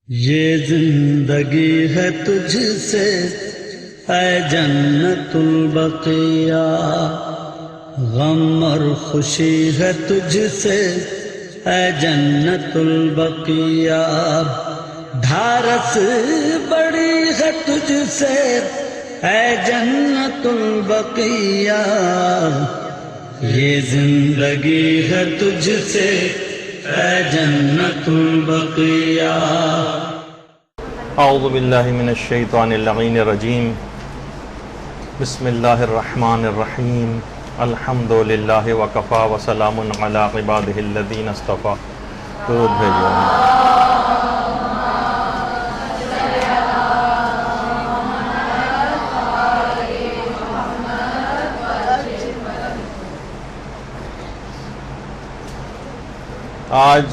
یہ زندگی ہے تجھ سے اے جنت البقیہ، غم اور خوشی ہے تجھ سے اے جنت البقیہ، ڈھارس بڑی ہے تجھ سے اے جنت البقیہ، یہ زندگی ہے تجھ سے اے جنت البقیہ۔ اعوذ باللہ من الشیطان اللعین الرجیم، بسم اللہ الرحمن الرحیم، الحمد للہ وکفا وسلام علی عبادہ الذین اصطفیٰ۔ درود بھیجو۔ آج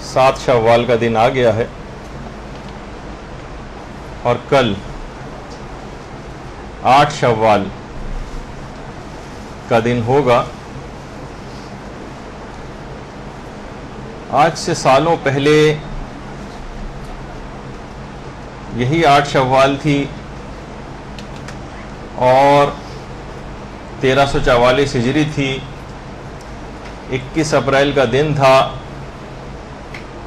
7 شوال کا دن آ گیا ہے اور کل 8 شوال کا دن ہوگا۔ آج سے سالوں پہلے یہی 8 شوال تھی اور 1344 ہجری تھی۔ 21 اپریل کا دن تھا،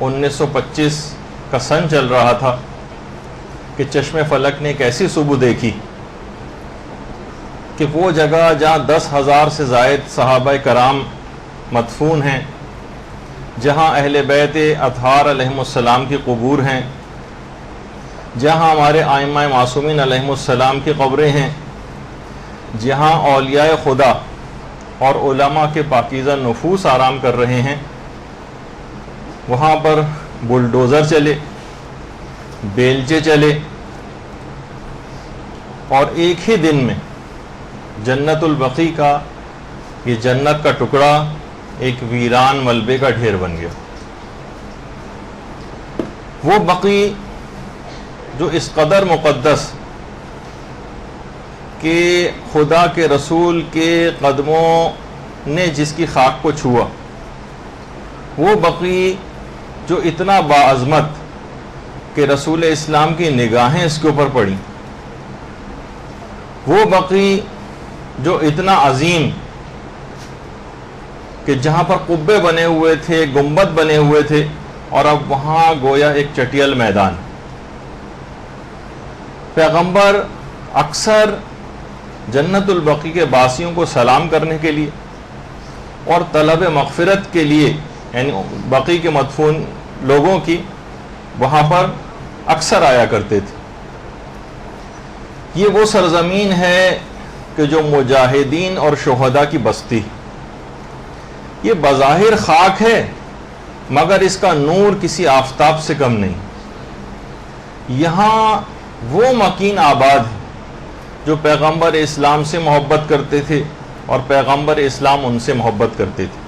1925 کا سن چل رہا تھا کہ چشم فلک نے ایک ایسی صبح دیکھی کہ وہ جگہ جہاں 10,000 سے زائد صحابہ کرام مدفون ہیں، جہاں اہل بیت اطہار علیہم السلام کی قبور ہیں، جہاں ہمارے ائمہ معصومین علیہم السلام کی قبریں ہیں، جہاں اولیاء خدا اور علماء کے پاکیزہ نفوس آرام کر رہے ہیں، وہاں پر بلڈوزر چلے، بیلچے چلے اور ایک ہی دن میں جنت البقیع کا یہ جنت کا ٹکڑا ایک ویران ملبے کا ڈھیر بن گیا۔ وہ بقیع جو اس قدر مقدس کہ خدا کے رسول کے قدموں نے جس کی خاک کو چھوا، وہ بقیع جو اتنا باعظمت کہ رسول اسلام کی نگاہیں اس کے اوپر پڑیں، وہ بقیع جو اتنا عظیم کہ جہاں پر قبے بنے ہوئے تھے، گنبد بنے ہوئے تھے، اور اب وہاں گویا ایک چٹیل میدان۔ پیغمبر اکثر جنت البقیع کے باسیوں کو سلام کرنے کے لیے اور طلب مغفرت کے لیے، یعنی بقیع کے مدفون لوگوں کی، وہاں پر اکثر آیا کرتے تھے۔ یہ وہ سرزمین ہے کہ جو مجاہدین اور شہداء کی بستی، یہ بظاہر خاک ہے مگر اس کا نور کسی آفتاب سے کم نہیں۔ یہاں وہ مکین آباد ہیں جو پیغمبر اسلام سے محبت کرتے تھے اور پیغمبر اسلام ان سے محبت کرتے تھے۔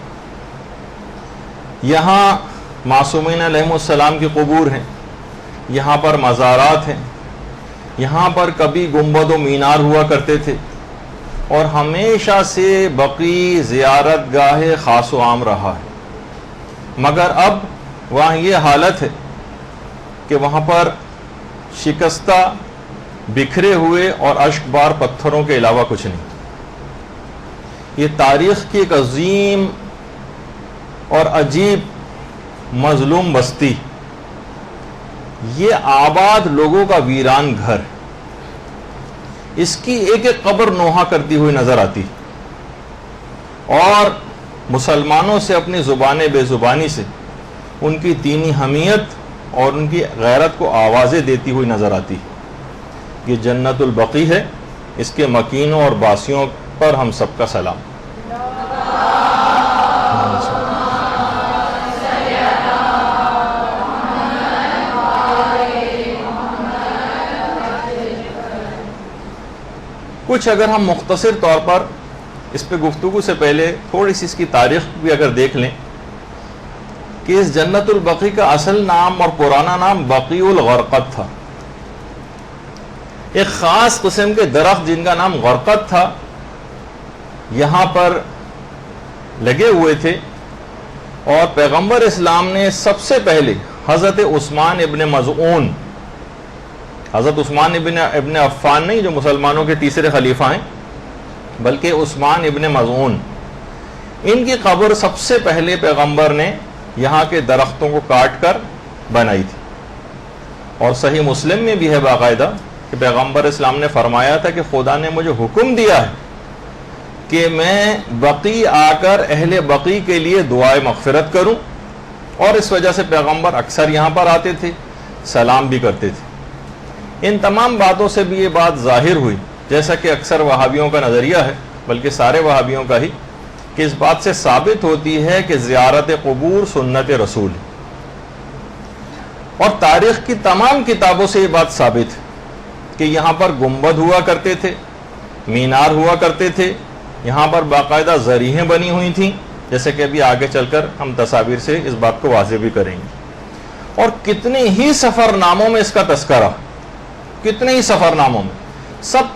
یہاں معصومین علیہم السلام کی قبور ہیں، یہاں پر مزارات ہیں، یہاں پر کبھی گنبد و مینار ہوا کرتے تھے، اور ہمیشہ سے بقیع زیارت گاہ خاص و عام رہا ہے۔ مگر اب وہاں یہ حالت ہے کہ وہاں پر شکستہ، بکھرے ہوئے اور اشک بار پتھروں کے علاوہ کچھ نہیں۔ یہ تاریخ کی ایک عظیم اور عجیب مظلوم بستی، یہ آباد لوگوں کا ویران گھر، اس کی ایک ایک قبر نوحہ کرتی ہوئی نظر آتی، اور مسلمانوں سے اپنی زبان بے زبانی سے ان کی دینی حمیت اور ان کی غیرت کو آوازیں دیتی ہوئی نظر آتی۔ یہ جنت البقیع ہے، اس کے مکینوں اور باسیوں پر ہم سب کا سلام۔ کچھ اگر ہم مختصر طور پر اس پہ گفتگو سے پہلے تھوڑی سی اس کی تاریخ بھی اگر دیکھ لیں کہ اس جنت البقیع کا اصل نام اور پرانا نام بقیع الغرقد تھا۔ ایک خاص قسم کے درخت جن کا نام غرقد تھا یہاں پر لگے ہوئے تھے، اور پیغمبر اسلام نے سب سے پہلے حضرت عثمان ابن مظعون، حضرت عثمان ابن عفان نہیں جو مسلمانوں کے تیسرے خلیفہ ہیں، بلکہ عثمان ابن مظعون، ان کی قبر سب سے پہلے پیغمبر نے یہاں کے درختوں کو کاٹ کر بنائی تھی. اور صحیح مسلم میں بھی ہے باقاعدہ کہ پیغمبر اسلام نے فرمایا تھا کہ خدا نے مجھے حکم دیا ہے کہ میں بقی آ کر اہل بقی کے لیے دعائے مغفرت کروں، اور اس وجہ سے پیغمبر اکثر یہاں پر آتے تھے، سلام بھی کرتے تھے. ان تمام باتوں سے بھی یہ بات ظاہر ہوئی، جیسا کہ اکثر وہابیوں کا نظریہ ہے، بلکہ سارے وہابیوں کا ہی، کہ اس بات سے ثابت ہوتی ہے کہ زیارت قبور سنت رسول ہے. اور تاریخ کی تمام کتابوں سے یہ بات ثابت ہے کہ یہاں پر گنبد ہوا کرتے تھے، مینار ہوا کرتے تھے، یہاں پر باقاعدہ ذریحیں بنی ہوئی تھیں، جیسے کہ ابھی آگے چل کر ہم تصاویر سے اس بات کو واضح بھی کریں گے. اور کتنے ہی سفر ناموں میں اس کا تذکرہ، کتنے ہی سفر ناموں میں،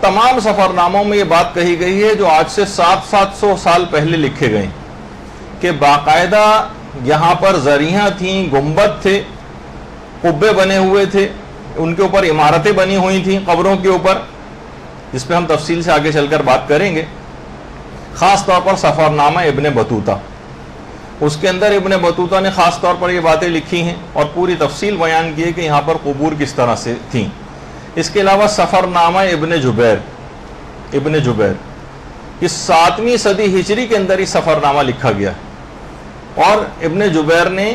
تمام سفر ناموں میں یہ بات کہی گئی ہے جو آج سے 700 سال پہلے لکھے گئے کہ باقاعدہ یہاں پر ذریحیں تھیں، گنبد تھے، قبے بنے ہوئے تھے، ان کے اوپر عمارتیں بنی ہوئی تھیں قبروں کے اوپر، جس پہ ہم تفصیل سے آگے چل کر بات کریں گے. خاص طور پر سفر نامہ ابن بطوطہ، اس کے اندر ابن بطوطہ نے خاص طور پر یہ باتیں لکھی ہیں اور پوری تفصیل بیان کی ہے کہ یہاں پر قبور کس طرح سے تھیں. اس کے علاوہ سفر نامہ ابن جبیر اس 7ویں صدی ہجری کے اندر ہی سفر نامہ لکھا گیا ہے، اور ابن جبیر نے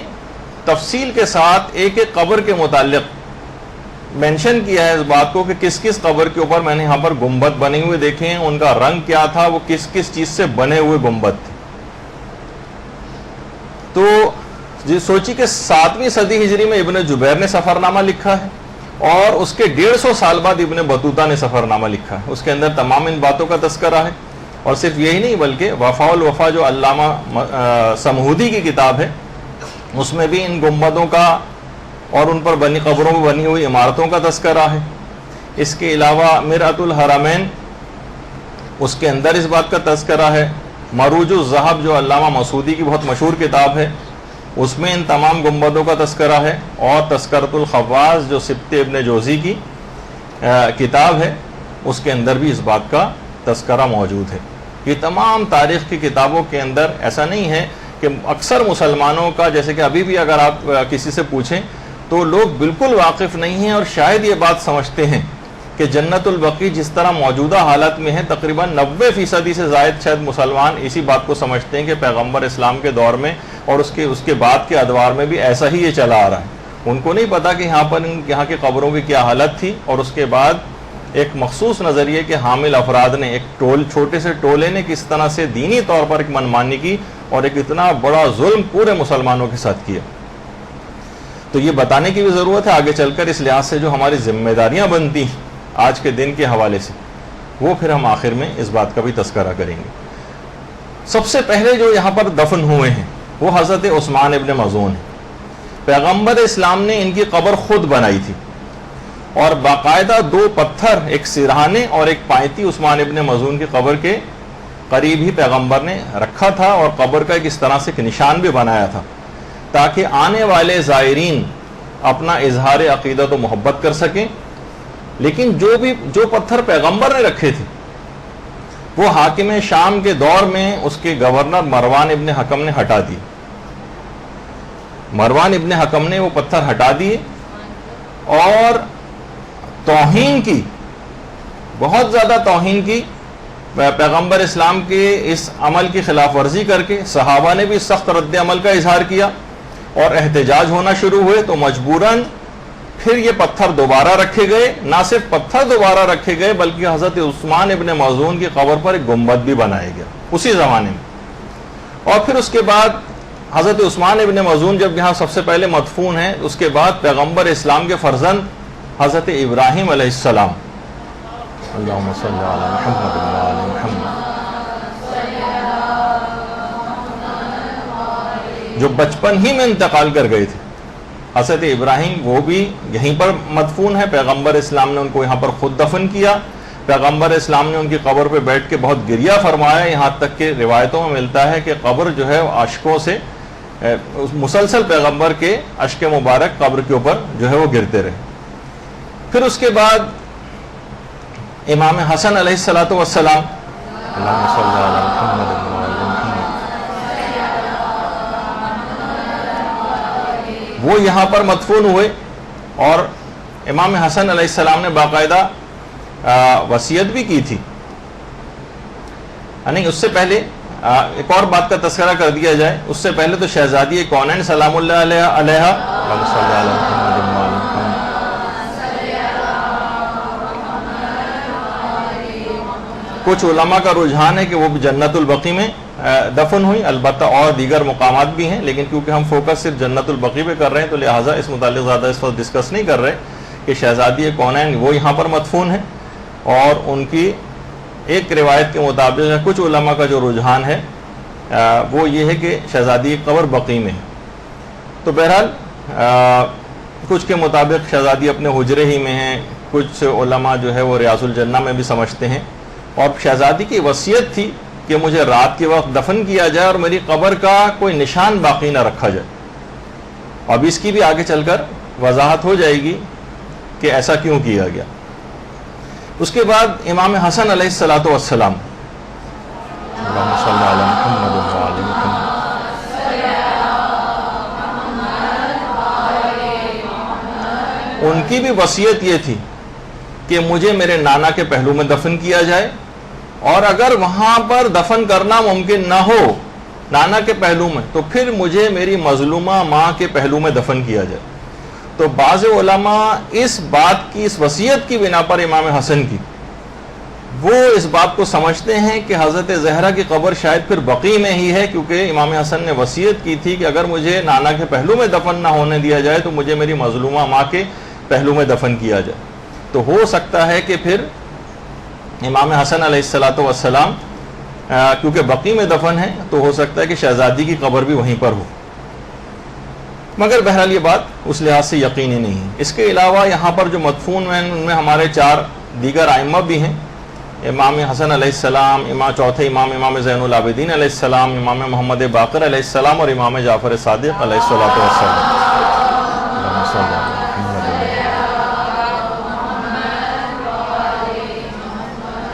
تفصیل کے ساتھ ایک ایک قبر کے متعلق مینشن کیا ہے اس بات کو کہ کس کس قبر کے اوپر میں نے یہاں پر گنبد بنے ہوئے دیکھے ہیں، ان کا رنگ کیا تھا، وہ کس کس چیز سے بنے ہوئے گنبد تھے. تو سوچی کہ 7ویں صدی ہجری میں ابن جبیر نے سفر نامہ لکھا ہے، اور اس کے 150 سال بعد ابن بطوطہ نے سفر نامہ لکھا ہے. اس کے اندر تمام ان باتوں کا تذکرہ ہے. اور صرف یہی نہیں بلکہ وفاء الوفا جو علامہ سمہودی کی کتاب ہے، اس میں بھی ان گنبدوں کا اور ان پر بنی قبروں میں بنی ہوئی عمارتوں کا تذکرہ ہے. اس کے علاوہ مرعۃ الحرمین، اس کے اندر اس بات کا تذکرہ ہے. مروج الذہب جو علامہ مسعودی کی بہت مشہور کتاب ہے، اس میں ان تمام گنبدوں کا تذکرہ ہے. اور تذکرۃ الخواص جو سبط ابن جوزی کی کتاب ہے، اس کے اندر بھی اس بات کا تذکرہ موجود ہے. یہ تمام تاریخ کی کتابوں کے اندر ایسا نہیں ہے کہ اکثر مسلمانوں کا، جیسے کہ ابھی بھی اگر آپ کسی سے پوچھیں تو لوگ بالکل واقف نہیں ہیں، اور شاید یہ بات سمجھتے ہیں کہ جنت البقیع جس طرح موجودہ حالت میں ہے، تقریباً 90% سے زائد شاید مسلمان اسی بات کو سمجھتے ہیں کہ پیغمبر اسلام کے دور میں اور اس کے بعد کے ادوار میں بھی ایسا ہی یہ چلا آ رہا ہے. ان کو نہیں پتا کہ یہاں کی قبروں کی کیا حالت تھی. اور اس کے بعد ایک مخصوص نظریے کے حامل افراد نے، ایک چھوٹے سے ٹولے نے کس طرح سے دینی طور پر ایک منمانی کی اور ایک اتنا بڑا ظلم پورے مسلمانوں کے ساتھ کیا. تو یہ بتانے کی بھی ضرورت ہے آگے چل کر، اس لحاظ سے جو ہماری ذمہ داریاں بنتی ہیں آج کے دن کے حوالے سے، وہ پھر ہم آخر میں اس بات کا بھی تذکرہ کریں گے. سب سے پہلے جو یہاں پر دفن ہوئے ہیں وہ حضرت عثمان ابن مظعون ہیں. پیغمبر اسلام نے ان کی قبر خود بنائی تھی، اور باقاعدہ 2 پتھر، ایک سرہانے اور ایک پائنتی، عثمان ابن مظعون کی قبر کے قریب ہی پیغمبر نے رکھا تھا، اور قبر کا ایک اس طرح سے نشان بھی بنایا تھا تاکہ آنے والے زائرین اپنا اظہار عقیدت و محبت کر سکیں. لیکن جو پتھر پیغمبر نے رکھے تھے وہ حاکم شام کے دور میں اس کے گورنر مروان ابن حکم نے ہٹا دی. مروان ابن حکم نے وہ پتھر ہٹا دیے اور توہین کی، بہت زیادہ توہین کی، پیغمبر اسلام کے اس عمل کی خلاف ورزی کر کے. صحابہ نے بھی سخت رد عمل کا اظہار کیا اور احتجاج ہونا شروع ہوئے، تو مجبوراً پھر یہ پتھر دوبارہ رکھے گئے. نہ صرف پتھر دوبارہ رکھے گئے بلکہ حضرت عثمان ابن مظعون کی قبر پر ایک گنبد بھی بنایا گیا اسی زمانے میں. اور پھر اس کے بعد حضرت عثمان ابن مظعون جب یہاں سب سے پہلے مدفون ہیں، اس کے بعد پیغمبر اسلام کے فرزند حضرت ابراہیم علیہ السلام، اللہم صلی علی محمد و علی محمد، جو بچپن ہی میں انتقال کر گئے تھے. حضرت ابراہیم وہ بھی یہیں پر مدفون ہے. پیغمبر اسلام نے ان کو یہاں پر خود دفن کیا. پیغمبر اسلام نے ان کی قبر پہ بیٹھ کے بہت گریہ فرمایا، یہاں تک کہ روایتوں میں ملتا ہے کہ قبر جو ہے عاشقوں سے مسلسل پیغمبر کے اشک مبارک قبر کے اوپر جو ہے وہ گرتے رہے۔ پھر اس کے بعد امام حسن علیہ الصلوۃ والسلام، اللہم صلی علی محمد وعلی محمد، وہ یہاں پر مدفون ہوئے، اور امام حسن علیہ السلام نے باقاعدہ وصیت بھی کی تھی۔ نہیں، اس سے پہلے ایک اور بات کا تذکرہ کر دیا جائے، اس سے پہلے تو شہزادی کونین سلام اللہ علیہ اللہم صلی علی محمد وعلی محمد، کچھ علماء کا رجحان ہے کہ وہ بھی جنت البقیع میں دفن ہوئی، البتہ اور دیگر مقامات بھی ہیں، لیکن کیونکہ ہم فوکس صرف جنت البقیع پہ کر رہے ہیں تو لہٰذا اس متعلق زیادہ اس وقت ڈسکس نہیں کر رہے کہ شہزادی کونین وہ یہاں پر مدفون ہیں، اور ان کی ایک روایت کے مطابق کچھ علماء کا جو رجحان ہے وہ یہ ہے کہ شہزادی قبر بقیع میں ہے۔ تو بہرحال کچھ کے مطابق شہزادی اپنے حجرے ہی میں ہیں، کچھ علماء جو ہے وہ ریاض الجنہ میں بھی سمجھتے ہیں، اور شہزادی کی وصیت تھی کہ مجھے رات کے وقت دفن کیا جائے اور میری قبر کا کوئی نشان باقی نہ رکھا جائے۔ اب اس کی بھی آگے چل کر وضاحت ہو جائے گی کہ ایسا کیوں کیا گیا۔ اس کے بعد امام حسن علیہ الصلوۃ والسلام، اللہم صلی علی محمد وعلی محمد، ان کی بھی وصیت یہ تھی کہ مجھے میرے نانا کے پہلو میں دفن کیا جائے، اور اگر وہاں پر دفن کرنا ممکن نہ ہو نانا کے پہلو میں تو پھر مجھے میری مظلومہ ماں کے پہلو میں دفن کیا جائے۔ تو بعض علماء اس بات کی، اس وصیت کی بنا پر امام حسن کی، وہ اس بات کو سمجھتے ہیں کہ حضرت زہرا کی قبر شاید پھر بقیع میں ہی ہے، کیونکہ امام حسن نے وصیت کی تھی کہ اگر مجھے نانا کے پہلو میں دفن نہ ہونے دیا جائے تو مجھے میری مظلومہ ماں کے پہلو میں دفن کیا جائے۔ تو ہو سکتا ہے کہ پھر امام حسن علیہ الصلوۃ والسلام کیونکہ بقیع میں دفن ہے تو ہو سکتا ہے کہ شہزادی کی قبر بھی وہیں پر ہو، مگر بہرحال یہ بات اس لحاظ سے یقینی نہیں ہے۔ اس کے علاوہ یہاں پر جو مدفون ہیں ان میں ہمارے 4 دیگر ائمہ بھی ہیں، امام حسن علیہ السلام، چوتھے امام زین العابدین علیہ السلام، امام محمد باقر علیہ السلام، اور امام جعفر صادق علیہ الصلوۃ والسلام۔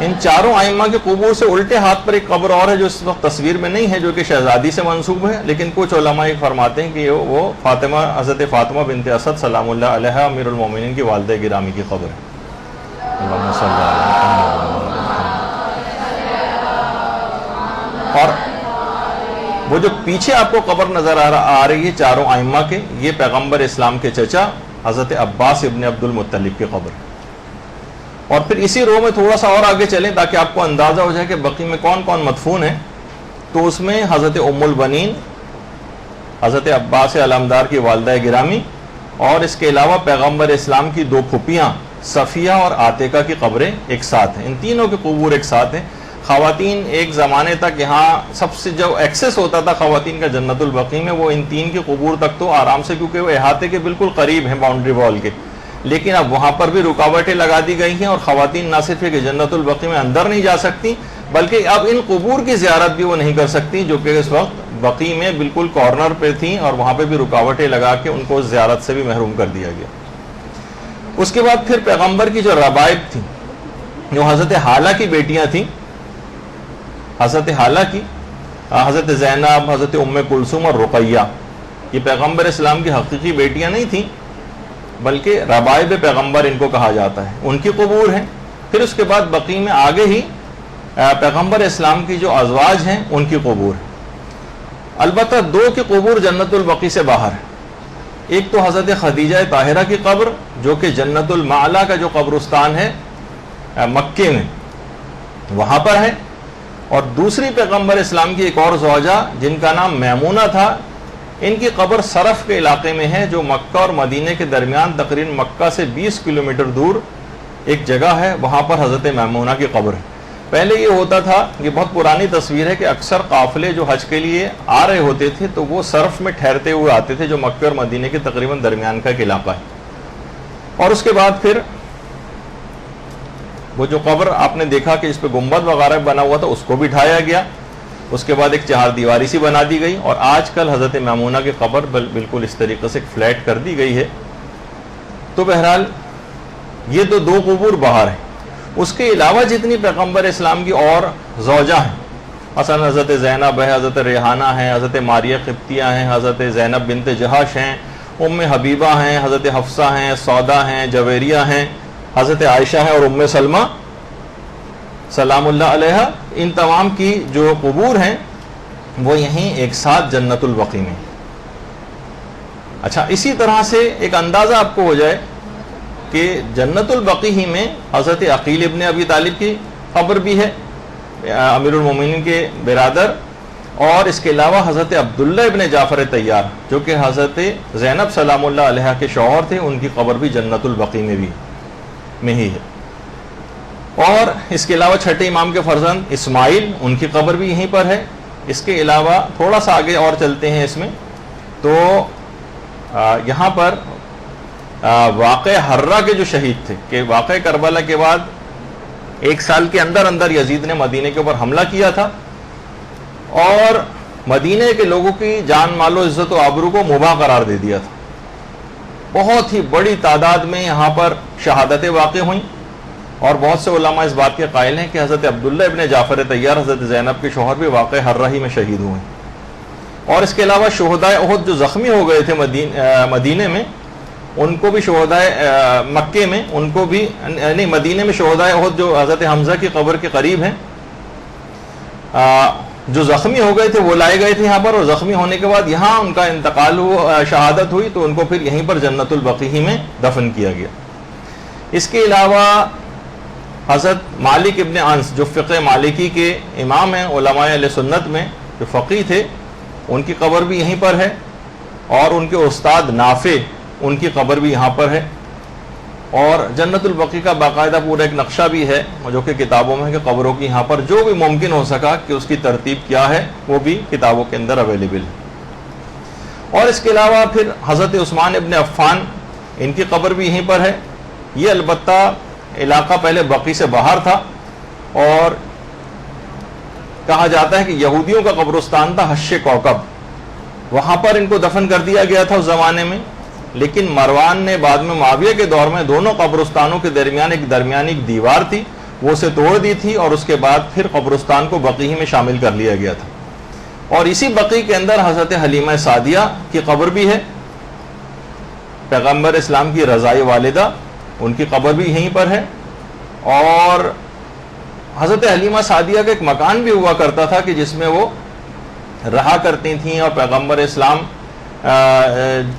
ان 4 ائمہ کے قبور سے الٹے ہاتھ پر ایک قبر اور ہے جو اس وقت تصویر میں نہیں ہے، جو کہ شہزادی سے منسوب ہے، لیکن کچھ علماء یہ فرماتے ہیں کہ وہ حضرت فاطمہ بنت اسد سلام اللہ علیہا امیر المومنین کی والدہ گرامی کی قبر ہے۔ اللہم صلی علی محمد۔ اور وہ جو پیچھے آپ کو قبر نظر آ رہی ہے 4 ائمہ کے، یہ پیغمبر اسلام کے چچا حضرت عباس ابن عبد المطلب کی قبر ہے۔ اور پھر اسی رو میں تھوڑا سا اور آگے چلیں تاکہ آپ کو اندازہ ہو جائے کہ بقیع میں کون کون مدفون ہیں، تو اس میں حضرت ام البنین، حضرت عباس علمدار کی والدہ گرامی، اور اس کے علاوہ پیغمبر اسلام کی 2 پھوپھیاں صفیہ اور عاتقہ کی قبریں ایک ساتھ ہیں۔ ان تینوں کے قبور ایک ساتھ ہیں۔ خواتین ایک زمانے تک یہاں سب سے جو ایکسس ہوتا تھا خواتین کا جنت البقیع میں، وہ ان 3 کی قبور تک تو آرام سے، کیونکہ وہ احاطے کے بالکل قریب ہیں باؤنڈری وال کے، لیکن اب وہاں پر بھی رکاوٹیں لگا دی گئی ہیں، اور خواتین نہ صرف کہ جنت البقیع میں اندر نہیں جا سکتی بلکہ اب ان قبور کی زیارت بھی وہ نہیں کر سکتی، جو کہ اس وقت بقیع میں بالکل کارنر پہ تھیں، اور وہاں پہ بھی رکاوٹیں لگا کے ان کو زیارت سے بھی محروم کر دیا گیا۔ اس کے بعد پھر پیغمبر کی جو ربائب تھیں، جو حضرت حالہ کی بیٹیاں تھیں، حضرت حالہ کی، حضرت زینب، حضرت ام کلثوم اور رقیہ، یہ پیغمبر اسلام کی حقیقی بیٹیاں نہیں تھیں بلکہ ربائب پیغمبر ان کو کہا جاتا ہے، ان کی قبور ہیں۔ پھر اس کے بعد بقیع میں آگے ہی پیغمبر اسلام کی جو ازواج ہیں ان کی قبور ہیں۔ البتہ 2 کی قبور جنت البقیع سے باہر ہے۔ ایک تو حضرت خدیجہ طاہرہ کی قبر جو کہ جنت المعلا کا جو قبرستان ہے مکے میں وہاں پر ہے، اور دوسری پیغمبر اسلام کی ایک اور زوجہ جن کا نام میمونہ تھا، ان کی قبر صرف کے علاقے میں ہے، جو مکہ اور مدینہ کے درمیان تقریباً مکہ سے 20 کلومیٹر دور ایک جگہ ہے، وہاں پر حضرت میمونہ کی قبر ہے۔ پہلے یہ ہوتا تھا، یہ بہت پرانی تصویر ہے، کہ اکثر قافلے جو حج کے لیے آ رہے ہوتے تھے تو وہ صرف میں ٹھہرتے ہوئے آتے تھے، جو مکہ اور مدینہ کے تقریباً درمیان کا ایک علاقہ ہے۔ اور اس کے بعد پھر وہ جو قبر آپ نے دیکھا کہ اس پہ گنبد وغیرہ بنا ہوا تھا، اس کو بھی ڈھایا گیا، اس کے بعد ایک چہار دیواری سی بنا دی گئی، اور آج کل حضرت میمونہ کی قبر بالکل اس طریقے سے فلیٹ کر دی گئی ہے۔ تو بہرحال یہ تو دو قبور باہر ہیں۔ اس کے علاوہ جتنی پیغمبر اسلام کی اور زوجہ ہیں، مثلا حضرت زینب ہے، حضرت ریحانہ ہیں، حضرت ماریہ قبطیہ ہیں، حضرت زینب بنت جہش ہیں، ام حبیبہ ہیں، حضرت حفصہ ہیں، سودا ہیں، جویریہ ہیں، حضرت عائشہ ہیں اور ام سلمہ سلام اللہ علیہ، ان تمام کی جو قبور ہیں وہ یہیں ایک ساتھ جنت البقیع میں۔ اچھا، اسی طرح سے ایک اندازہ آپ کو ہو جائے کہ جنت البقیع ہی میں حضرت عقیل ابن ابی طالب کی قبر بھی ہے، امیر المومنین کے برادر، اور اس کے علاوہ حضرت عبداللہ ابن جعفر طیار جو کہ حضرت زینب سلام اللہ علیہ کے شوہر تھے، ان کی قبر بھی جنت البقیع میں ہی ہے۔ اور اس کے علاوہ چھٹے امام کے فرزند اسماعیل، ان کی قبر بھی یہیں پر ہے۔ اس کے علاوہ تھوڑا سا آگے اور چلتے ہیں اس میں، تو یہاں پر واقع حرہ کے جو شہید تھے، کہ واقع کربلا کے بعد ایک سال کے اندر یزید نے مدینہ کے اوپر حملہ کیا تھا، اور مدینہ کے لوگوں کی جان مال و عزت و آبرو کو مباح قرار دے دیا تھا۔ بہت ہی بڑی تعداد میں یہاں پر شہادتیں واقع ہوئیں، اور بہت سے علماء اس بات کے قائل ہیں کہ حضرت عبداللہ ابن جعفر طیار، حضرت زینب کے شوہر بھی واقع حرہ ہی میں شہید ہوئے ہیں۔ اور اس کے علاوہ شہدائے احد جو زخمی ہو گئے تھے مدینہ میں، ان کو بھی شہدائے مکے میں، ان کو بھی نہیں، مدینہ میں شہدائے احد جو حضرت حمزہ کی قبر کے قریب ہیں، جو زخمی ہو گئے تھے وہ لائے گئے تھے یہاں پر، اور زخمی ہونے کے بعد یہاں ان کا انتقال ہوا، شہادت ہوئی، تو ان کو پھر یہیں پر جنت البقیع میں دفن کیا گیا۔ اس کے علاوہ حضرت مالک ابن انس جو فقہ مالکی کے امام ہیں علماء اہل سنت میں، جو فقیہ تھے، ان کی قبر بھی یہیں پر ہے، اور ان کے استاد نافع، ان کی قبر بھی یہاں پر ہے۔ اور جنت البقیع کا باقاعدہ پورا ایک نقشہ بھی ہے جو کہ کتابوں میں ہے، کہ قبروں کی یہاں پر جو بھی ممکن ہو سکا کہ اس کی ترتیب کیا ہے وہ بھی کتابوں کے اندر اویلیبل ہے۔ اور اس کے علاوہ پھر حضرت عثمان ابن عفان، ان کی قبر بھی یہیں پر ہے۔ یہ البتہ علاقہ پہلے بقیع سے باہر تھا، اور کہا جاتا ہے کہ یہودیوں کا قبرستان تھا حش کوکب، وہاں پر ان کو دفن کر دیا گیا تھا اس زمانے میں، لیکن مروان نے بعد میں معاویہ کے دور میں دونوں قبرستانوں کے درمیان ایک درمیانی ایک دیوار تھی، وہ اسے توڑ دی تھی، اور اس کے بعد پھر قبرستان کو بقیع میں شامل کر لیا گیا تھا۔ اور اسی بقیع کے اندر حضرت حلیمہ سعدیہ کی قبر بھی ہے، پیغمبر اسلام کی رضائی والدہ، ان کی قبر بھی یہیں پر ہے۔ اور حضرت حلیمہ سعدیہ کا ایک مکان بھی ہوا کرتا تھا کہ جس میں وہ رہا کرتی تھیں، اور پیغمبر اسلام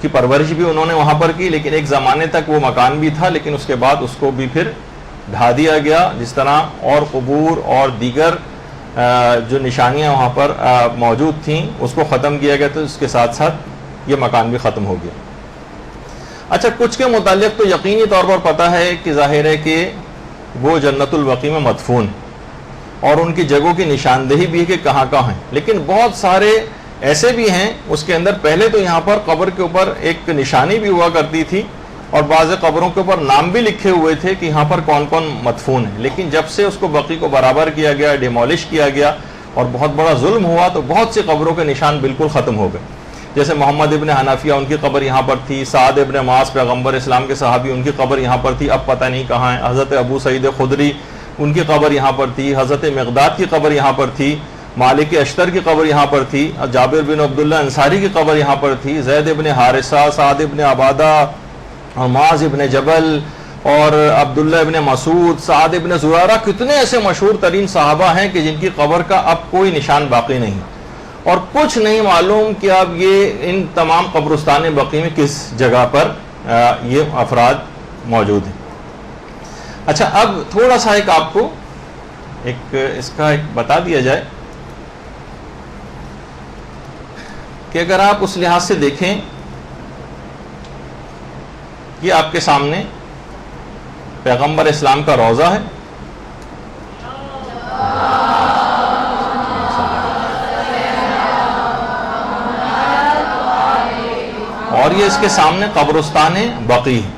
کی پرورش بھی انہوں نے وہاں پر کی، لیکن ایک زمانے تک وہ مکان بھی تھا، لیکن اس کے بعد اس کو بھی پھر ڈھا دیا گیا، جس طرح اور قبور اور دیگر جو نشانیاں وہاں پر موجود تھیں اس کو ختم کیا گیا، تو اس کے ساتھ ساتھ یہ مکان بھی ختم ہو گیا۔ اچھا، کچھ کے متعلق تو یقینی طور پر پتہ ہے کہ ظاہر ہے کہ وہ جنت البقیع میں مدفون، اور ان کی جگہوں کی نشاندہی بھی ہے کہ کہاں کہاں ہیں، لیکن بہت سارے ایسے بھی ہیں اس کے اندر پہلے تو یہاں پر قبر کے اوپر ایک نشانی بھی ہوا کرتی تھی، اور بعض قبروں کے اوپر نام بھی لکھے ہوئے تھے کہ یہاں پر کون کون مدفون ہیں، لیکن جب سے اس کو بقیع کو برابر کیا گیا، ڈیمولش کیا گیا، اور بہت بڑا ظلم ہوا، تو بہت سی قبروں کے نشان بالکل ختم ہو گئے۔ جیسے محمد ابن حنفیہ، ان کی قبر یہاں پر تھی، سعد ابن معاذ پیغمبر اسلام کے صحابی، ان کی قبر یہاں پر تھی، اب پتہ نہیں کہاں ہے۔ حضرت ابو سعید خدری، ان کی قبر یہاں پر تھی، حضرت مقداد کی قبر یہاں پر تھی، مالک اشتر کی قبر یہاں پر تھی، جابر بن عبداللہ انصاری کی قبر یہاں پر تھی، زید ابن حارثہ، سعد ابن عبادہ، معاذ ابن جبل، اور عبداللہ ابن مسعود، سعد ابن زرارہ، کتنے ایسے مشہور ترین صحابہ ہیں کہ جن کی قبر کا اب کوئی نشان باقی نہیں، اور کچھ نہیں معلوم کہ اب یہ ان تمام قبرستان بقیع میں کس جگہ پر یہ افراد موجود ہیں۔ اچھا، اب تھوڑا سا ایک آپ کو اس کا ایک بتا دیا جائے کہ اگر آپ اس لحاظ سے دیکھیں، یہ آپ کے سامنے پیغمبر اسلام کا روضہ ہے، اور یہ اس کے سامنے قبرستان بقیع ہے۔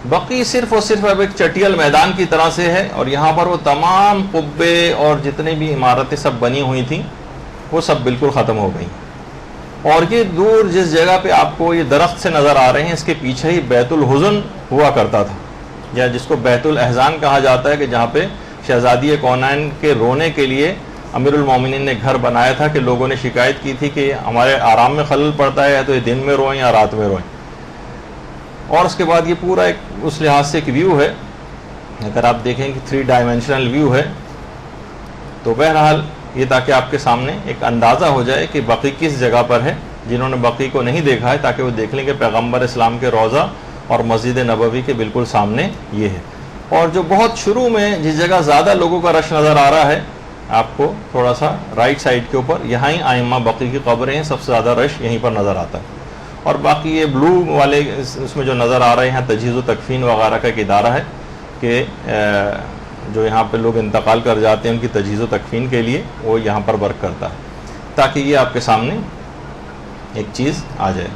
بقیع صرف اور صرف اب ایک چٹیل میدان کی طرح سے ہے، اور یہاں پر وہ تمام قبے اور جتنے بھی عمارتیں سب بنی ہوئی تھیں، وہ سب بالکل ختم ہو گئی. اور یہ دور جس جگہ پہ آپ کو یہ درخت سے نظر آ رہے ہیں، اس کے پیچھے ہی بیت الحزن ہوا کرتا تھا، یا جس کو بیت الاحزان کہا جاتا ہے، کہ جہاں پہ شہزادی کونین کے رونے کے لیے امیر المومنین نے گھر بنایا تھا، کہ لوگوں نے شکایت کی تھی کہ ہمارے آرام میں خلل پڑتا ہے، یا تو یہ دن میں روئیں یا رات میں روئیں. اور اس کے بعد یہ پورا ایک اس لحاظ سے ایک ویو ہے، اگر آپ دیکھیں کہ 3 ڈائمینشنل ویو ہے. تو بہرحال یہ تاکہ آپ کے سامنے ایک اندازہ ہو جائے کہ بقی کس جگہ پر ہے. جنہوں نے بقی کو نہیں دیکھا ہے تاکہ وہ دیکھ لیں کہ پیغمبر اسلام کے روضہ اور مسجد نبوی کے بالکل سامنے یہ ہے. اور جو بہت شروع میں جس جگہ زیادہ لوگوں کا رش نظر آ رہا ہے آپ کو تھوڑا سا رائٹ سائڈ کے اوپر، یہاں ہی ائمہ بقی کی قبریں ہیں، سب سے زیادہ رش یہیں پر نظر آتا ہے. اور باقی یہ بلو والے اس میں جو نظر آ رہے ہیں تجہیز و تکفین وغیرہ کا ایک ادارہ ہے کہ جو یہاں پہ لوگ انتقال کر جاتے ہیں ان کی تجہیز و تکفین کے لیے وہ یہاں پر ورک کرتا ہے، تاکہ یہ آپ کے سامنے ایک چیز آ جائے.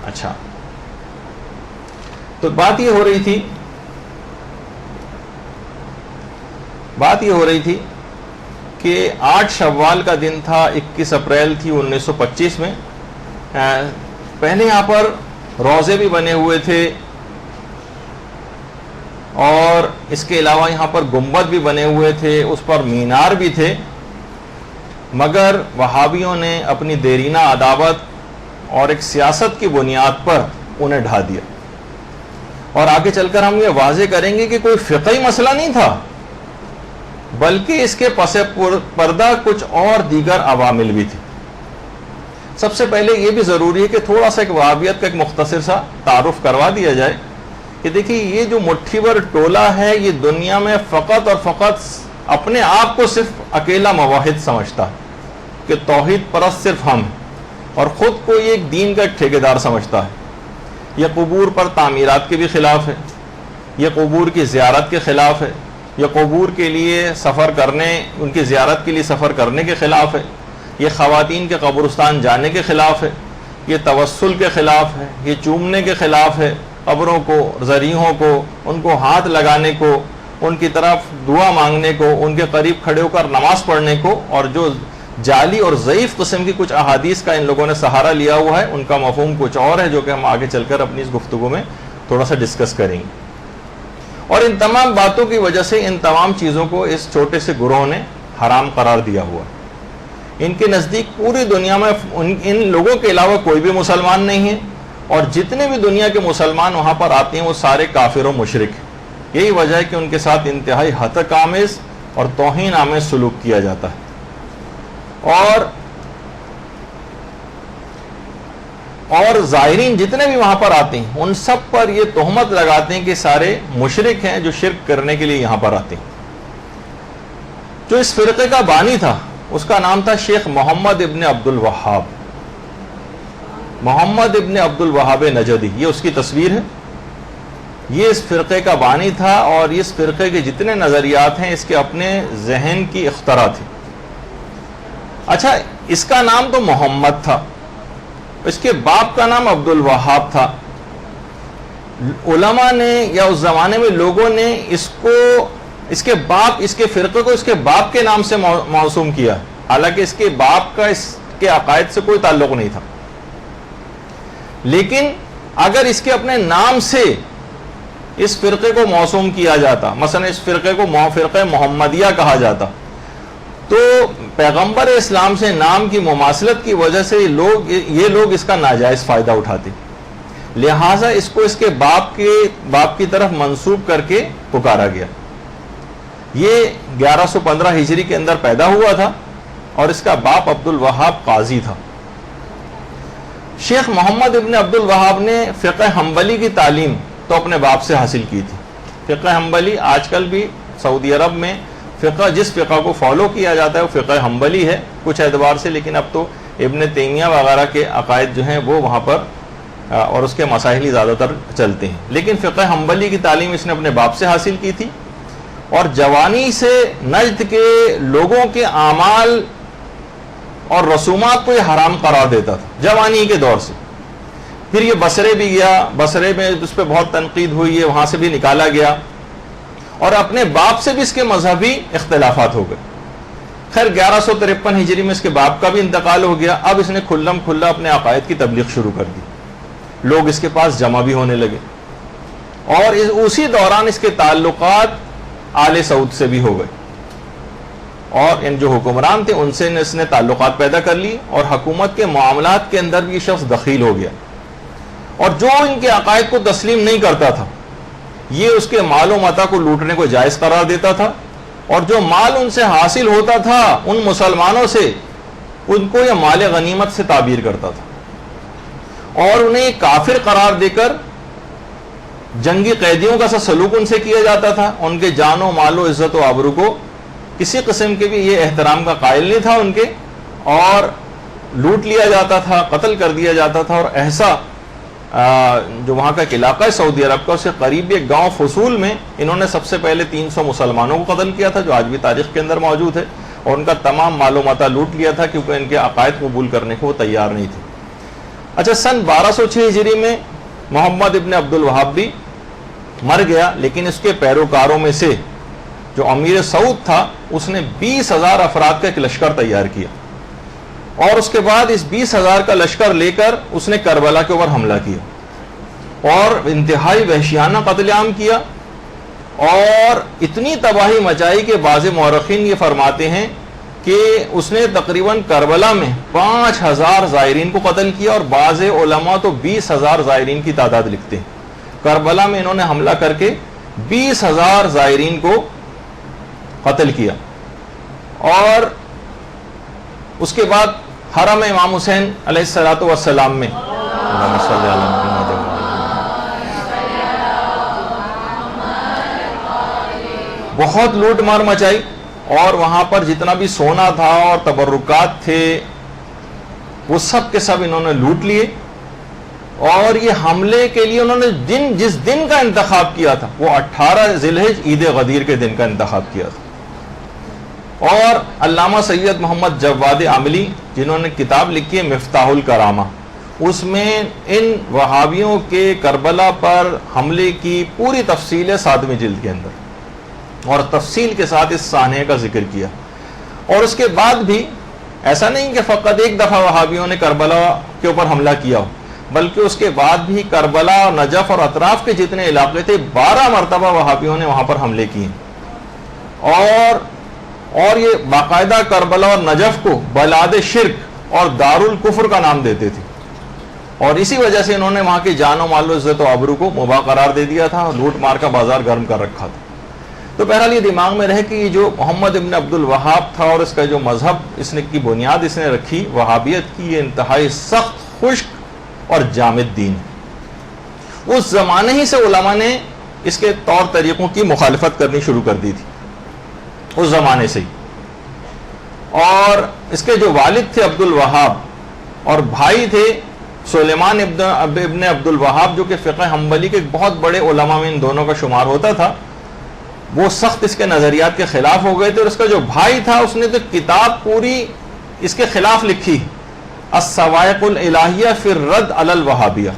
اچھا، تو بات یہ ہو رہی تھی کہ 8 شوال کا دن تھا، 21 اپریل تھی 1925 میں. پہلے یہاں پر روضے بھی بنے ہوئے تھے، اور اس کے علاوہ یہاں پر گنبد بھی بنے ہوئے تھے، اس پر مینار بھی تھے. مگر وہابیوں نے اپنی دیرینہ عداوت اور ایک سیاست کی بنیاد پر انہیں ڈھا دیا. اور آگے چل کر ہم یہ واضح کریں گے کہ کوئی فقہی مسئلہ نہیں تھا، بلکہ اس کے پس پردہ کچھ اور دیگر عوامل بھی تھے. سب سے پہلے یہ بھی ضروری ہے کہ تھوڑا سا ایک وہابیت کا ایک مختصر سا تعارف کروا دیا جائے کہ دیکھیے یہ جو مٹھی بھر ٹولہ ہے یہ دنیا میں فقط اور فقط اپنے آپ کو صرف اکیلا موحد سمجھتا ہے کہ توحید پرست صرف ہم ہیں، اور خود کو یہ ایک دین کا ایک ٹھیکیدار سمجھتا ہے. یہ قبور پر تعمیرات کے بھی خلاف ہے، یہ قبور کی زیارت کے خلاف ہے، یہ قبور کے لیے سفر کرنے، ان کی زیارت کے لیے سفر کرنے کے خلاف ہے، یہ خواتین کے قبرستان جانے کے خلاف ہے، یہ توسل کے خلاف ہے، یہ چومنے کے خلاف ہے، قبروں کو، ذریحوں کو، ان کو ہاتھ لگانے کو، ان کی طرف دعا مانگنے کو، ان کے قریب کھڑے ہو کر نماز پڑھنے کو. اور جو جعلی اور ضعیف قسم کی کچھ احادیث کا ان لوگوں نے سہارا لیا ہوا ہے، ان کا مفہوم کچھ اور ہے، جو کہ ہم آگے چل کر اپنی اس گفتگو میں تھوڑا سا ڈسکس کریں گے. اور ان تمام باتوں کی وجہ سے ان تمام چیزوں کو اس چھوٹے سے گروہ نے حرام قرار دیا ہوا. ان کے نزدیک پوری دنیا میں ان لوگوں کے علاوہ کوئی بھی مسلمان نہیں ہے، اور جتنے بھی دنیا کے مسلمان وہاں پر آتے ہیں وہ سارے کافر و مشرک ہیں. یہی وجہ ہے کہ ان کے ساتھ انتہائی ہتک آمیز اور توہین آمیز سلوک کیا جاتا ہے. اور ظاہرین جتنے بھی وہاں پر آتے ہیں ان سب پر یہ تہمت لگاتے ہیں کہ سارے مشرک ہیں جو شرک کرنے کے لیے یہاں پر آتے ہیں. جو اس فرقے کا بانی تھا اس کا نام تھا شیخ محمد ابن عبد الوہاب. محمد ابن عبد الوہاب نجدی، یہ اس کی تصویر ہے. یہ اس فرقے کا بانی تھا، اور اس فرقے کے جتنے نظریات ہیں اس کے اپنے ذہن کی اختراع تھی. اچھا، اس کا نام تو محمد تھا، اس کے باپ کا نام عبد الوہاب تھا. علماء نے یا اس زمانے میں لوگوں نے اس کے فرقے کو اس کے باپ کے نام سے موسوم کیا، حالانکہ اس کے باپ کا اس کے عقائد سے کوئی تعلق نہیں تھا. لیکن اگر اس کے اپنے نام سے اس فرقے کو موسوم کیا جاتا، مثلا اس فرقے کو فرقہ محمدیہ کہا جاتا، تو پیغمبر اسلام سے نام کی مماثلت کی وجہ سے یہ لوگ اس کا ناجائز فائدہ اٹھاتے. لہٰذا اس کو اس کے باپ کی طرف منسوب کر کے پکارا گیا. یہ 1115 ہجری کے اندر پیدا ہوا تھا، اور اس کا باپ عبد الوہاب قاضی تھا. شیخ محمد ابن عبد الوہاب نے فقہ حنبلی کی تعلیم تو اپنے باپ سے حاصل کی تھی. فقہ حنبلی آج کل بھی سعودی عرب میں جس فقہ کو فالو کیا جاتا ہے وہ فقہ حنبلی ہے کچھ اعتبار سے، لیکن اب تو ابن تیمیہ وغیرہ کے عقائد جو ہیں وہ وہاں پر اور اس کے مسائل ہی زیادہ تر چلتے ہیں. لیکن فقہ حنبلی کی تعلیم اس نے اپنے باپ سے حاصل کی تھی، اور جوانی سے نجد کے لوگوں کے اعمال اور رسومات کو یہ حرام قرار دیتا تھا جوانی کے دور سے. پھر یہ بصرے بھی گیا، بصرے میں اس پہ بہت تنقید ہوئی ہے، وہاں سے بھی نکالا گیا، اور اپنے باپ سے بھی اس کے مذہبی اختلافات ہو گئے. خیر 1153 ہجری میں اس کے باپ کا بھی انتقال ہو گیا. اب اس نے کھلم کھلا اپنے عقائد کی تبلیغ شروع کر دی. لوگ اس کے پاس جمع بھی ہونے لگے اور اسی دوران اس کے تعلقات آل سعود سے بھی ہو گئے اور ان جو حکمران تھے ان سے اس نے تعلقات پیدا کر لی اور حکومت کے معاملات کے اندر بھی یہ شخص دخیل ہو گیا. اور جو ان کے عقائد کو تسلیم نہیں کرتا تھا یہ اس کے مال و متاع کو لوٹنے کو جائز قرار دیتا تھا اور جو مال ان سے حاصل ہوتا تھا ان مسلمانوں سے ان کو یہ مال غنیمت سے تعبیر کرتا تھا اور انہیں کافر قرار دے کر جنگی قیدیوں کا سا سلوک ان سے کیا جاتا تھا. ان کے جان و مال و عزت و آبرو کو کسی قسم کے بھی یہ احترام کا قائل نہیں تھا ان کے اور لوٹ لیا جاتا تھا, قتل کر دیا جاتا تھا. اور ایسا جو وہاں کا ایک علاقہ ہے سعودی عرب کا, اس سے قریب ایک گاؤں فصول میں انہوں نے سب سے پہلے 300 مسلمانوں کو قتل کیا تھا جو آج بھی تاریخ کے اندر موجود ہے اور ان کا تمام مال و متاع لوٹ لیا تھا کیونکہ ان کے عقائد قبول کرنے کو وہ تیار نہیں تھے. اچھا, سن 1206 ہجری میں محمد ابن عبد الوہاب بھی مر گیا لیکن اس کے پیروکاروں میں سے جو امیر سعود تھا اس نے 20,000 افراد کا ایک لشکر تیار کیا اور اس کے بعد اس 20,000 کا لشکر لے کر اس نے کربلا کے اوپر حملہ کیا اور انتہائی وحشیانہ قتل عام کیا اور اتنی تباہی مچائی کہ بعض مورخین یہ فرماتے ہیں کہ اس نے تقریباً کربلا میں 5,000 زائرین کو قتل کیا اور بعض علماء تو 20,000 زائرین کی تعداد لکھتے ہیں. کربلا میں انہوں نے حملہ کر کے 20,000 زائرین کو قتل کیا اور اس کے بعد حرم امام حسین علیہ الصلوۃ والسلام میں بہت لوٹ مار مچائی اور وہاں پر جتنا بھی سونا تھا اور تبرکات تھے وہ سب کے سب انہوں نے لوٹ لیے اور یہ حملے کے لیے انہوں نے جس دن کا انتخاب کیا تھا وہ 18 ذی الحجہ عید غدیر کے دن کا انتخاب کیا تھا. اور علامہ سید محمد جواد عاملی جنہوں نے کتاب لکھی ہے مفتاح الکرامہ, اس میں ان وہابیوں کے کربلا پر حملے کی پوری تفصیل ہے 7ویں جلد کے اندر اور تفصیل کے ساتھ اس سانحے کا ذکر کیا. اور اس کے بعد بھی ایسا نہیں کہ فقط ایک دفعہ وہابیوں نے کربلا کے اوپر حملہ کیا ہو بلکہ اس کے بعد بھی کربلا اور نجف اور اطراف کے جتنے علاقے تھے 12 مرتبہ وہابیوں نے وہاں پر حملے کیے اور یہ باقاعدہ کربلا اور نجف کو بلاد شرک اور دارالکفر کا نام دیتے تھے اور اسی وجہ سے انہوں نے وہاں کی جان و مال و عزت و آبرو کو مباح قرار دے دیا تھا اور لوٹ مار کا بازار گرم کر رکھا تھا. تو بہرحال یہ دماغ میں رہے کہ یہ جو محمد ابن عبد الوہاب تھا اور اس کا جو مذہب اس نے کی بنیاد اس نے رکھی وہابیت کی, یہ انتہائی سخت خشک اور جامد دین. اس زمانے ہی سے علماء نے اس کے طور طریقوں کی مخالفت کرنی شروع کر دی تھی اس زمانے سے ہی. اور اس کے جو والد تھے عبد الوہاب اور بھائی تھے سلیمان ابن عبد الوہاب جو کہ فقہ حنبلی کے بہت بڑے علماء میں ان دونوں کا شمار ہوتا تھا, وہ سخت اس کے نظریات کے خلاف ہو گئے تھے. اور اس کا جو بھائی تھا اس نے تو کتاب پوری اس کے خلاف لکھی, الصواعق الالہیہ فی الرد علی الوہابیہ,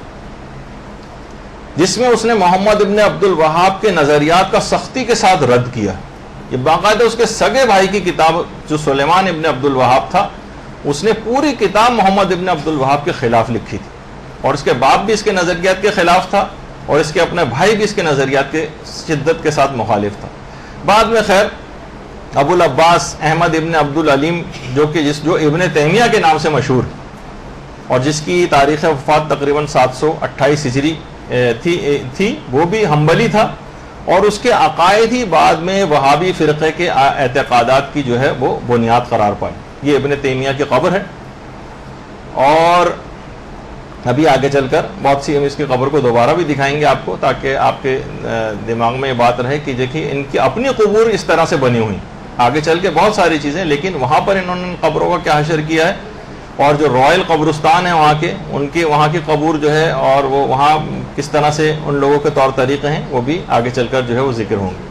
جس میں اس نے محمد ابن عبد الوہاب کے نظریات کا سختی کے ساتھ رد کیا. یہ باقاعدہ اس کے سگے بھائی کی کتاب جو سلیمان ابن عبد الوہاب تھا اس نے پوری کتاب محمد ابن عبد الوہاب کے خلاف لکھی تھی اور اس کے باپ بھی اس کے نظریات کے خلاف تھا اور اس کے اپنے بھائی بھی اس کے نظریات کے شدت کے ساتھ مخالف تھا. بعد میں خیر ابو العباس احمد ابن عبد العلیم جو ابن تیمیہ کے نام سے مشہور اور جس کی تاریخ وفات تقریباً 728 ہجری تھی, وہ بھی حنبلی تھا اور اس کے عقائد ہی بعد میں وہابی فرقے کے اعتقادات کی جو ہے وہ بنیاد قرار پائے. یہ ابن تیمیہ کی قبر ہے اور ابھی آگے چل کر بہت سی ہم اس کی قبر کو دوبارہ بھی دکھائیں گے آپ کو تاکہ آپ کے دماغ میں یہ بات رہے کہ دیکھیے ان کی اپنی قبور اس طرح سے بنی ہوئی. آگے چل کے بہت ساری چیزیں, لیکن وہاں پر انہوں نے قبروں کا کیا حشر کیا ہے اور جو رائل قبرستان ہے وہاں کے ان کے وہاں کی قبور جو ہے اور وہ وہاں کس طرح سے ان لوگوں کے طور طریقے ہیں وہ بھی آگے چل کر جو ہے وہ ذکر ہوں گے.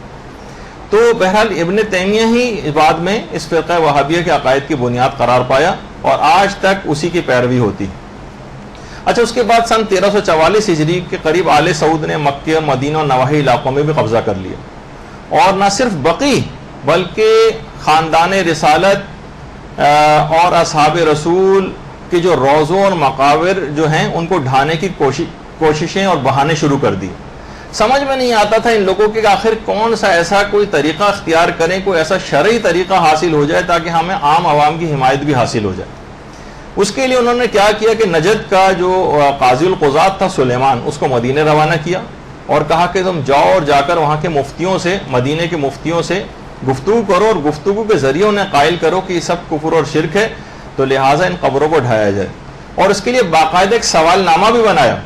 تو بہرحال ابن تیمیہ ہی بعد میں اس فرقہ وہابیہ کے عقائد کی بنیاد قرار پایا اور آج تک اسی کی پیروی ہوتی. اچھا, اس کے بعد سن 1344 ہجری کے قریب آل سعود نے مکہ اور مدینہ اور نواحی علاقوں میں بھی قبضہ کر لیا اور نہ صرف بقی بلکہ خاندان رسالت اور اصحاب رسول کے جو روضوں اور مقابر جو ہیں ان کو ڈھانے کی کوششیں اور بہانے شروع کر دی. سمجھ میں نہیں آتا تھا ان لوگوں کے آخر کون سا ایسا کوئی طریقہ اختیار کریں, کوئی ایسا شرعی طریقہ حاصل ہو جائے تاکہ ہمیں عام عوام کی حمایت بھی حاصل ہو جائے. اس کے لیے انہوں نے کیا کیا کہ نجد کا جو قاضی القضات تھا سلیمان, اس کو مدینے روانہ کیا اور کہا کہ تم جاؤ اور جا کر وہاں کے مفتیوں سے, مدینے کے مفتیوں سے گفتگو کرو اور گفتگو کے ذریعے انہیں قائل کرو کہ یہ سب کفر اور شرک ہے, تو لہٰذا ان قبروں کو ڈھایا جائے. اور اس کے لیے باقاعدہ ایک سوال نامہ بھی بنایا,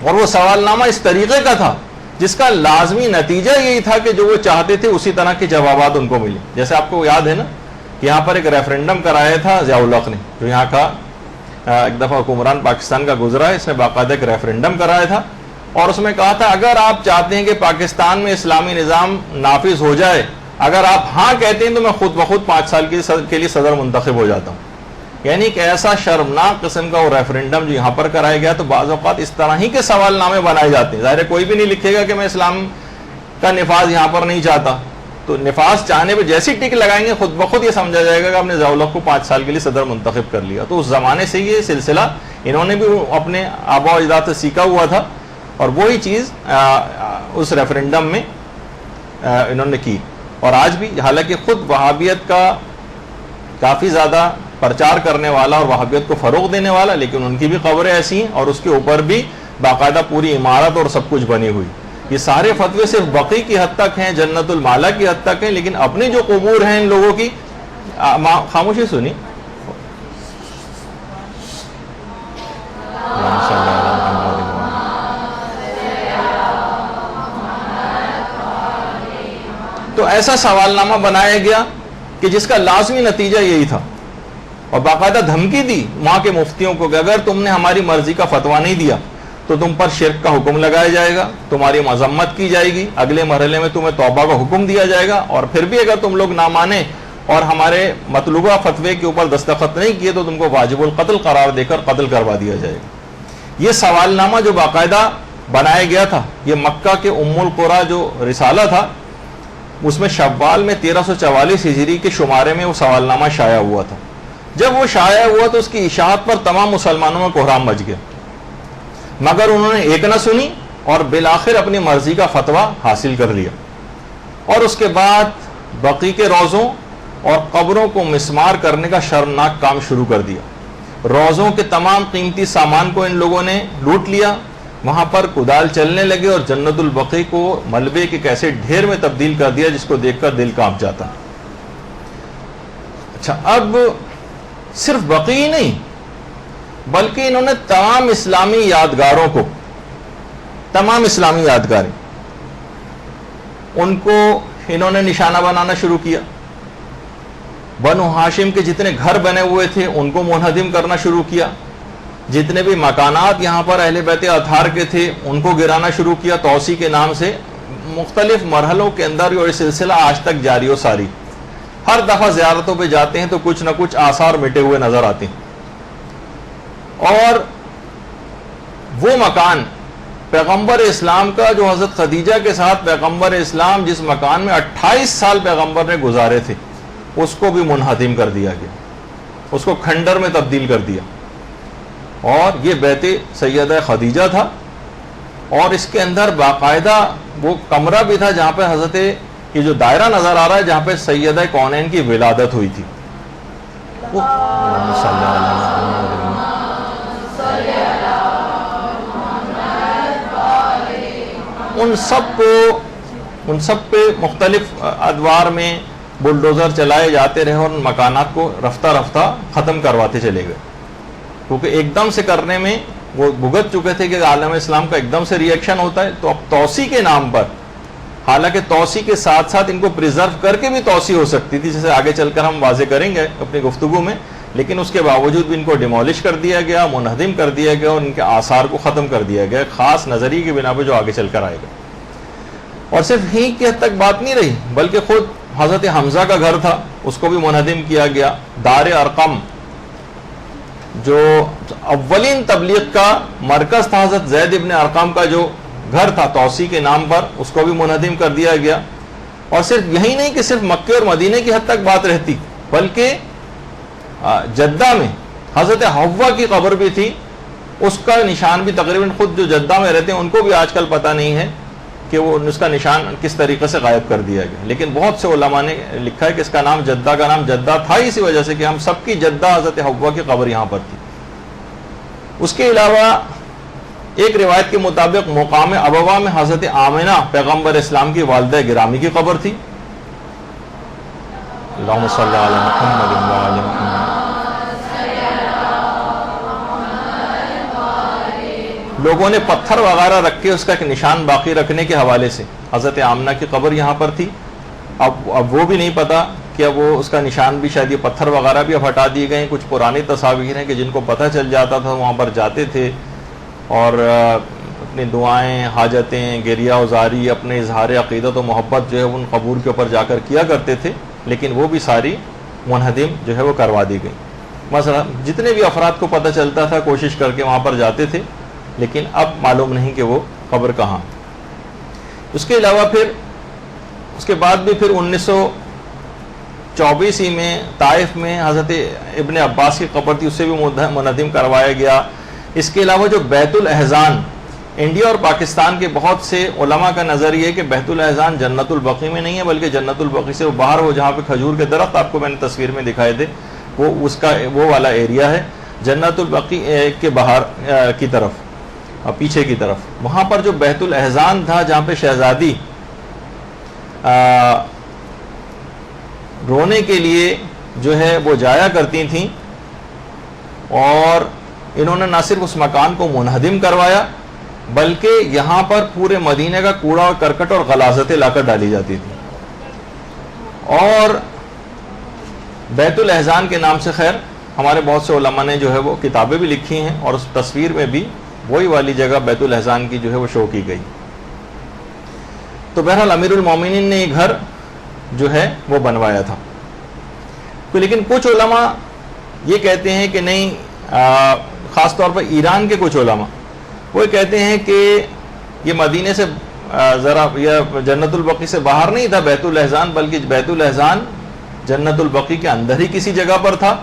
اور وہ سوال نامہ اس طریقے کا تھا جس کا لازمی نتیجہ یہی تھا کہ جو وہ چاہتے تھے اسی طرح کے جوابات ان کو ملے. جیسے آپ کو یاد ہے نا کہ یہاں پر ایک ریفرنڈم کرایا تھا ضیاء الحق نے, جو یہاں کا ایک دفعہ حکمران پاکستان کا گزرا ہے, اس نے باقاعدہ ایک ریفرنڈم کرایا تھا اور اس میں کہا تھا اگر آپ چاہتے ہیں کہ پاکستان میں اسلامی نظام نافذ ہو جائے, اگر آپ ہاں کہتے ہیں تو میں خود بخود 5 سال کے لیے صدر منتخب ہو جاتا ہوں. یعنی کہ ایسا شرمناک قسم کا وہ ریفرنڈم جو یہاں پر کرایا گیا. تو بعض اوقات اس طرح ہی کے سوال نامے بنائے جاتے ہیں. ظاہر ہے کوئی بھی نہیں لکھے گا کہ میں اسلام کا نفاذ یہاں پر نہیں چاہتا, تو نفاذ چاہنے پہ جیسی ٹک لگائیں گے خود بخود یہ سمجھا جائے گا کہ آپ نے ضیاء الحق کو 5 سال کے لیے صدر منتخب کر لیا. تو اس زمانے سے یہ سلسلہ انہوں نے بھی اپنے آباء و اجداد سے سیکھا ہوا تھا, اور وہی چیز اس ریفرنڈم میں انہوں نے کی. اور آج بھی حالانکہ خود وہابیت کا کافی زیادہ پرچار کرنے والا اور وہابیت کو فروغ دینے والا, لیکن ان کی بھی قبریں ایسی ہیں اور اس کے اوپر بھی باقاعدہ پوری عمارت اور سب کچھ بنی ہوئی. یہ سارے فتوے صرف بقی کی حد تک ہیں, جنت المالا کی حد تک ہیں, لیکن اپنی جو قبور ہیں ان لوگوں کی, خاموشی سنی, تو ایسا سوال نامہ بنایا گیا کہ جس کا لازمی نتیجہ یہی تھا, اور باقاعدہ دھمکی دی وہاں کے مفتیوں کو کہ اگر تم نے ہماری مرضی کا فتویٰ نہیں دیا تو تم پر شرک کا حکم لگایا جائے گا, تمہاری مذمت کی جائے گی, اگلے مرحلے میں تمہیں توبہ کا حکم دیا جائے گا, اور پھر بھی اگر تم لوگ نہ مانے اور ہمارے مطلوبہ فتوے کے اوپر دستخط نہیں کیے تو تم کو واجب القتل قرار دے کر قتل کروا دیا جائے گا. یہ سوال نامہ جو باقاعدہ بنایا گیا تھا, یہ مکہ کے ام القریٰ جو رسالہ تھا اس میں شوال میں 1344 ہجری کے شمارے میں وہ سوال نامہ شائع ہوا تھا. جب وہ شائع ہوا تو اس کی اشاعت پر تمام مسلمانوں میں کوہرام مچ گیا, مگر انہوں نے ایک نہ سنی اور بالآخر اپنی مرضی کا فتویٰ حاصل کر لیا. اور اس کے بعد بقی کے روضوں اور قبروں کو مسمار کرنے کا شرمناک کام شروع کر دیا. روضوں کے تمام قیمتی سامان کو ان لوگوں نے لوٹ لیا, وہاں پر کدال چلنے لگے اور جنت البقیع کو ملبے کے ایسے ڈھیر میں تبدیل کر دیا جس کو دیکھ کر دل کانپ جاتا. اچھا, اب صرف بقیع نہیں بلکہ انہوں نے تمام اسلامی یادگاروں کو, تمام اسلامی یادگاریں, ان کو انہوں نے نشانہ بنانا شروع کیا. بنو ہاشم کے جتنے گھر بنے ہوئے تھے ان کو منہدم کرنا شروع کیا. جتنے بھی مکانات یہاں پر اہل بیت اطہار کے تھے ان کو گرانا شروع کیا توسیع کے نام سے. مختلف مرحلوں کے اندر یہ سلسلہ آج تک جاری و ساری. ہر دفعہ زیارتوں پہ جاتے ہیں تو کچھ نہ کچھ آثار مٹے ہوئے نظر آتے ہیں. اور وہ مکان پیغمبر اسلام کا جو حضرت خدیجہ کے ساتھ پیغمبر اسلام جس مکان میں 28 سال پیغمبر نے گزارے تھے اس کو بھی منہدم کر دیا گیا, اس کو کھنڈر میں تبدیل کر دیا. اور یہ بیت سیدہ خدیجہ تھا, اور اس کے اندر باقاعدہ وہ کمرہ بھی تھا جہاں پہ حضرت, یہ جو دائرہ نظر آ رہا ہے جہاں پہ سیدہ کونین کی ولادت ہوئی تھی. ان سب پہ مختلف ادوار میں بلڈوزر چلائے جاتے رہے اور ان مکانات کو رفتہ رفتہ ختم کرواتے چلے گئے, کیونکہ ایک دم سے کرنے میں وہ بھگت چکے تھے کہ عالم اسلام کا ایک دم سے ری ایکشن ہوتا ہے. تو اب توسیع کے نام پر, حالانکہ توسیع کے ساتھ ساتھ ان کو پریزرو کر کے بھی توسیع ہو سکتی تھی جیسے آگے چل کر ہم واضح کریں گے اپنی گفتگو میں, لیکن اس کے باوجود بھی ان کو ڈیمولش کر دیا گیا, منہدم کر دیا گیا اور ان کے آثار کو ختم کر دیا گیا خاص نظریے کی بنا پہ جو آگے چل کر آئے گا. اور صرف ہی کی حد تک بات نہیں رہی بلکہ خود حضرت حمزہ کا گھر تھا اس کو بھی منہدم کیا گیا. دار ارقم جو اولین تبلیغ کا مرکز تھا, حضرت زید ابن ارقم کا جو گھر تھا توسیع کے نام پر, اس کو بھی منہدم کر دیا گیا. اور صرف یہی نہیں کہ صرف مکے اور مدینے کی حد تک بات رہتی, بلکہ جدہ میں حضرت حوا کی قبر بھی تھی، اس کا نشان بھی تقریباً خود جو جدہ میں رہتے ہیں ان کو بھی آج کل پتہ نہیں ہے کہ وہ اس کا نشان کس طریقے سے غائب کر دیا گیا، لیکن بہت سے علماء نے لکھا ہے کہ اس کا نام جدہ تھا اسی وجہ سے کہ ہم سب کی جدہ حضرت حوا کی قبر یہاں پر تھی۔ اس کے علاوہ ایک روایت کے مطابق مقام ابوا میں حضرت آمنہ پیغمبر اسلام کی والدہ گرامی کی قبر تھی۔ اللہم صلی علی محمد و علی محمد۔ لوگوں نے پتھر وغیرہ رکھ کے اس کا ایک نشان باقی رکھنے کے حوالے سے حضرت آمنہ کی قبر یہاں پر تھی۔ اب وہ بھی نہیں پتا کہ اب وہ اس کا نشان بھی شاید یہ پتھر وغیرہ بھی اب ہٹا دیے گئے ہیں۔ کچھ پرانی تصاویر ہیں کہ جن کو پتہ چل جاتا تھا وہاں پر جاتے تھے اور اپنی دعائیں، حاجتیں، گریہ وزاری، اپنے اظہار عقیدت و محبت جو ہے ان قبور کے اوپر جا کر کیا کرتے تھے، لیکن وہ بھی ساری منہدم جو ہے وہ کروا دی گئی۔ مثلا جتنے بھی افراد کو پتہ چلتا تھا کوشش کر کے وہاں پر جاتے تھے، لیکن اب معلوم نہیں کہ وہ قبر کہاں۔ اس کے علاوہ پھر اس کے بعد بھی پھر 1924 میں طائف میں حضرت ابن عباس کی قبر تھی، اسے بھی منہدم کروایا گیا۔ اس کے علاوہ جو بیت الاحزان، انڈیا اور پاکستان کے بہت سے علماء کا نظر یہ ہے کہ بیت الاحزان جنت البقیع میں نہیں ہے، بلکہ جنت البقیع سے وہ باہر ہو جہاں پہ کھجور کے درخت آپ کو میں نے تصویر میں دکھائے تھے، وہ اس کا وہ والا ایریا ہے جنت البقیع کے باہر کی طرف، پیچھے کی طرف۔ وہاں پر جو بیت الاحزان تھا جہاں پہ شہزادی رونے کے لیے جو ہے وہ جایا کرتی تھیں، اور انہوں نے نہ صرف اس مکان کو منہدم کروایا بلکہ یہاں پر پورے مدینے کا کوڑا اور کرکٹ اور غلاظتیں لا کر ڈالی جاتی تھی۔ اور بیت الاحزان کے نام سے خیر ہمارے بہت سے علماء نے جو ہے وہ کتابیں بھی لکھی ہیں، اور اس تصویر میں بھی وہی والی جگہ بیت الاحزان کی جو ہے وہ شو کی گئی۔ تو بہرحال امیر المومنین نے یہ گھر جو ہے وہ بنوایا تھا۔ لیکن کچھ علماء یہ کہتے ہیں کہ نہیں، خاص طور پر ایران کے کچھ علماء وہ کہتے ہیں کہ یہ مدینے سے ذرا یا جنت البقیع سے باہر نہیں تھا بیت الاحزان، بلکہ بیت الاحزان جنت البقیع کے اندر ہی کسی جگہ پر تھا۔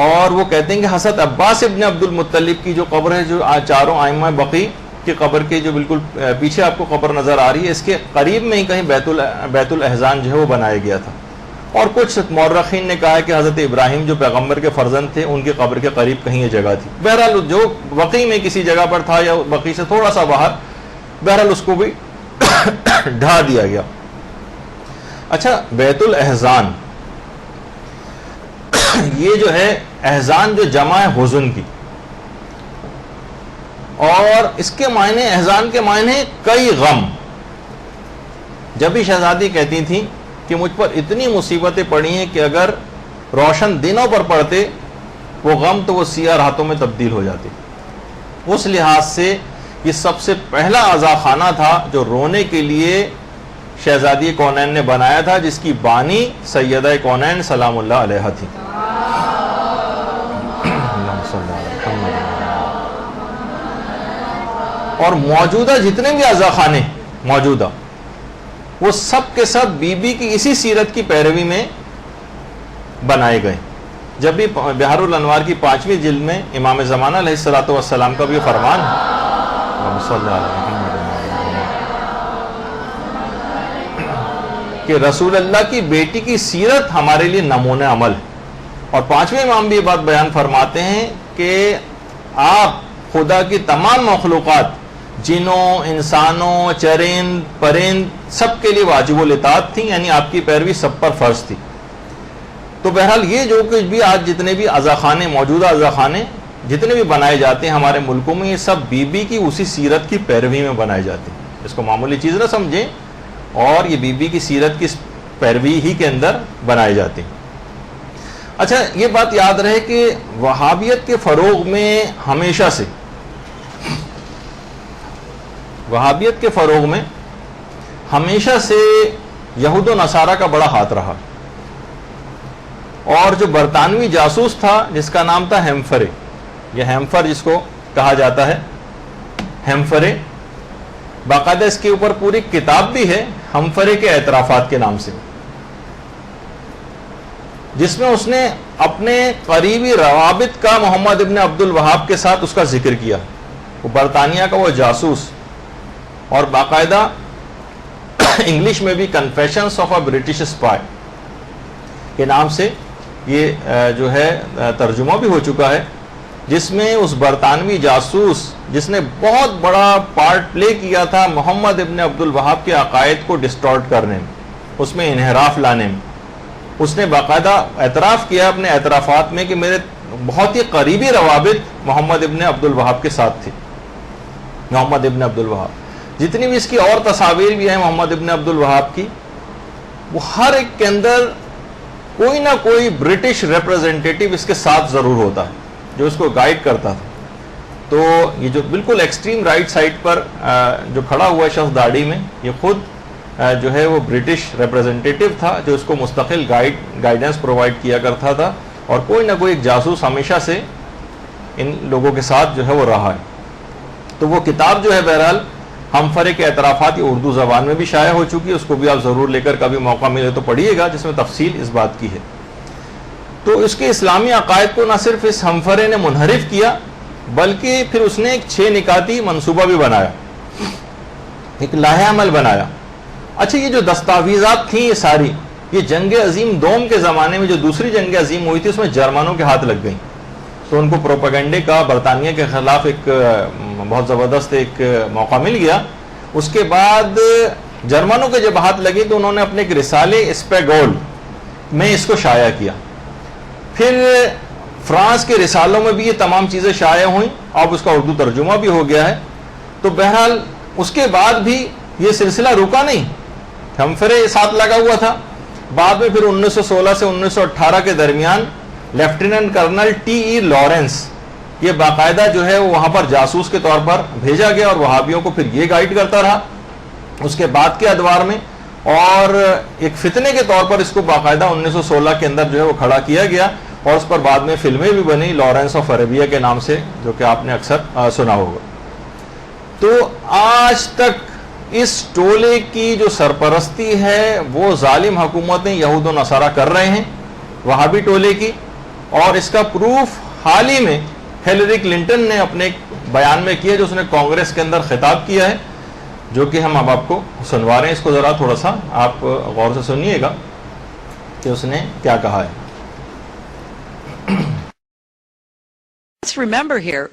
اور وہ کہتے ہیں کہ حضرت عباس ابن عبد المطلب کی جو قبر ہے، جو چاروں ائمہ بقیع کی قبر کے جو بالکل پیچھے آپ کو قبر نظر آ رہی ہے، اس کے قریب میں ہی کہیں بیت الاحزان جو ہے وہ بنایا گیا تھا۔ اور کچھ مورخین نے کہا ہے کہ حضرت ابراہیم جو پیغمبر کے فرزند تھے ان کی قبر کے قریب کہیں یہ جگہ تھی۔ بہرحال جو بقیع میں کسی جگہ پر تھا یا بقیع سے تھوڑا سا باہر، بہرحال اس کو بھی ڈھا دیا گیا۔ اچھا، بیت الاحزان یہ جو ہے احزان جو جمع ہے حزن کی، اور اس کے معنی، احزان کے معنی کئی غم۔ جب بھی شہزادی کہتی تھیں کہ مجھ پر اتنی مصیبتیں پڑی ہیں کہ اگر روشن دنوں پر پڑتے وہ غم تو وہ سیاہ راتوں میں تبدیل ہو جاتے۔ اس لحاظ سے یہ سب سے پہلا عزاخانہ تھا جو رونے کے لیے شہزادی کونین نے بنایا تھا، جس کی بانی سیدہ کونین سلام اللہ علیہ تھی۔ اور موجودہ جتنے بھی عزاخانے موجودہ وہ سب کے سب بی بی کی اسی سیرت کی پیروی میں بنائے گئے۔ جب بھی بحر الانوار کی 5ویں جلد میں امام زمانہ علیہ الصلوۃ والسلام کا بھی فرمان کہ رسول اللہ کی بیٹی کی سیرت ہمارے لیے نمونہ عمل ہے، اور 5ویں امام بھی یہ بات بیان فرماتے ہیں کہ آپ خدا کی تمام مخلوقات، جنوں، انسانوں، چرند، پرند، سب کے لیے واجب الاطاعت تھی، یعنی آپ کی پیروی سب پر فرض تھی۔ تو بہرحال یہ جو کچھ بھی آج جتنے بھی عزاخانے، موجودہ عزاخانے جتنے بھی بنائے جاتے ہیں ہمارے ملکوں میں، یہ سب بی بی کی اسی سیرت کی پیروی میں بنائے جاتے ہیں۔ اس کو معمولی چیز نہ سمجھیں، اور یہ بی بی کی سیرت کی پیروی ہی کے اندر بنائے جاتے ہیں۔ اچھا، یہ بات یاد رہے کہ وہابیت کے فروغ میں ہمیشہ سے، وہابیت کے فروغ میں ہمیشہ سے یہود و نصارہ کا بڑا ہاتھ رہا، اور جو برطانوی جاسوس تھا جس کا نام تھا ہیمفرے، یہ ہیمفر جس کو کہا جاتا ہے، ہیمفرے، باقاعدہ اس کے اوپر پوری کتاب بھی ہے ہمفرے کے اعترافات کے نام سے۔ جس میں اس نے اپنے قریبی روابط کا محمد ابن عبد الوہاب کے ساتھ اس کا ذکر کیا. وہ برطانیہ کا وہ جاسوس, اور باقاعدہ انگلش میں بھی confessions of a British spy کے نام سے یہ جو ہے ترجمہ بھی ہو چکا ہے, جس میں اس برطانوی جاسوس جس نے بہت بڑا پارٹ پلے کیا تھا محمد ابن عبد الوہاب کے عقائد کو ڈسٹارٹ کرنے میں, اس میں انحراف لانے میں, اس نے باقاعدہ اعتراف کیا اپنے اعترافات میں کہ میرے بہت ہی قریبی روابط محمد ابن عبد الوہاب کے ساتھ تھے. محمد ابن عبد الوہاب, جتنی بھی اس کی اور تصاویر بھی ہیں محمد ابن عبد الوہاب کی, وہ ہر ایک کے اندر کوئی نہ کوئی برٹش ریپرزینٹیٹیو اس کے ساتھ ضرور ہوتا ہے جو اس کو گائیڈ کرتا تھا. تو یہ جو بالکل ایکسٹریم رائٹ سائڈ پر جو کھڑا ہوا ہے شخص داڑھی میں, یہ خود جو ہے وہ برٹش ریپرزینٹیٹیو تھا جو اس کو مستقل گائیڈنس پرووائڈ کیا کرتا تھا, اور کوئی نہ کوئی ایک جاسوس ہمیشہ سے ان لوگوں کے ساتھ جو ہے وہ رہا ہے. تو وہ کتاب جو ہے بہرحال ہمفرے کے اعترافات یہ اردو زبان میں بھی شائع ہو چکی ہے, اس کو بھی آپ ضرور لے کر کبھی موقع ملے تو پڑھیے گا, جس میں تفصیل اس بات کی ہے. تو اس کے اسلامی عقائد کو نہ صرف اس ہمفرے نے منحرف کیا, بلکہ پھر اس نے ایک 6 نکاتی منصوبہ بھی بنایا, ایک لاہ عمل بنایا. اچھا, یہ جو دستاویزات تھیں یہ ساری, یہ جنگ عظیم دوم کے زمانے میں جو دوسری جنگ عظیم ہوئی تھی اس میں جرمنوں کے ہاتھ لگ گئیں, تو ان کو پروپیگنڈے کا برطانیہ کے خلاف ایک بہت زبردست ایک موقع مل گیا. اس کے بعد جرمنوں کے جب ہاتھ لگے تو انہوں نے اپنے ایک رسالے اسپیگول میں اس کو شائع کیا. پھر فرانس کے رسالوں میں بھی یہ تمام چیزیں شائع ہوئیں, اب اس کا اردو ترجمہ بھی ہو گیا ہے. تو بہرحال اس کے بعد بھی یہ سلسلہ رکا نہیں, ہمفرے ساتھ لگا ہوا تھا. بعد میں پھر 1916 سے 1918 کے درمیان lieutenant colonel T E Lawrence یہ باقاعدہ جو ہے وہاں پر جاسوس کے طور پر بھیجا گیا, اور وہابیوں کو پھر یہ گائیڈ کرتا رہا اس کے بعد کے ادوار میں, اور ایک فتنے کے طور پر اس کو باقاعدہ 1916 کے اندر جو ہے وہ کھڑا کیا گیا, اور اس پر بعد میں فلمیں بھی بنی لارنس آف عربیہ کے نام سے, جو کہ آپ نے اکثر سنا ہوگا. تو آج تک اس ٹولے کی جو سرپرستی ہے وہ ظالم حکومتیں یہود و نصارہ کر رہے ہیں, وہابی ٹولے کی, اور اس کا پروف حال ہی میں ہیلری کلنٹن نے اپنے بیان میں کیا جو اس نے کانگریس کے اندر خطاب کیا ہے, جو کہ ہم اب آپ کو سنوا رہے ہیں. اس کو ذرا تھوڑا سا آپ غور سے سنیے گا کہ اس نے کیا کہا ہے. Let's remember here,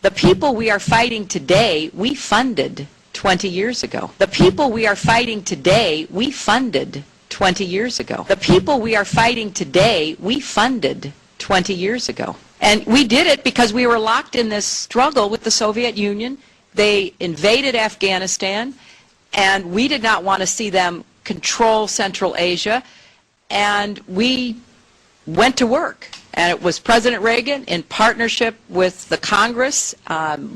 the people we are fighting today, we funded 20 years ago. The people we are fighting today, we funded 20 years ago. The people we are fighting today, we funded 20 years ago. And we did it because we were locked in this struggle with the Soviet Union. They invaded Afghanistan, and we did not want to see them control Central Asia, and we went to work. And it was President Reagan in partnership with the Congress,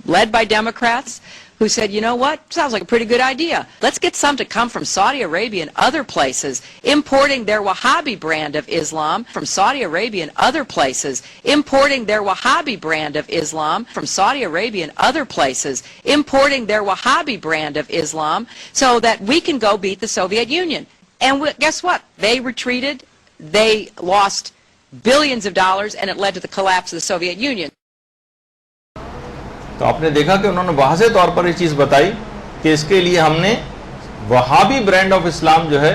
led by Democrats, who said, you know what, sounds like a pretty good idea. Let's get some to come from Saudi Arabia and other places, importing their Wahhabi brand of Islam from Saudi Arabia and other places, importing their Wahhabi brand of Islam from Saudi Arabia and other places, importing their Wahhabi brand of Islam so that we can go beat the Soviet Union. And guess what? They retreated. They lost billions of dollars, and it led to the collapse of the Soviet Union. تو آپ نے دیکھا کہ انہوں نے واضح طور پر یہ چیز بتائی کہ اس کے لیے ہم نے وہابی برانڈ آف اسلام جو ہے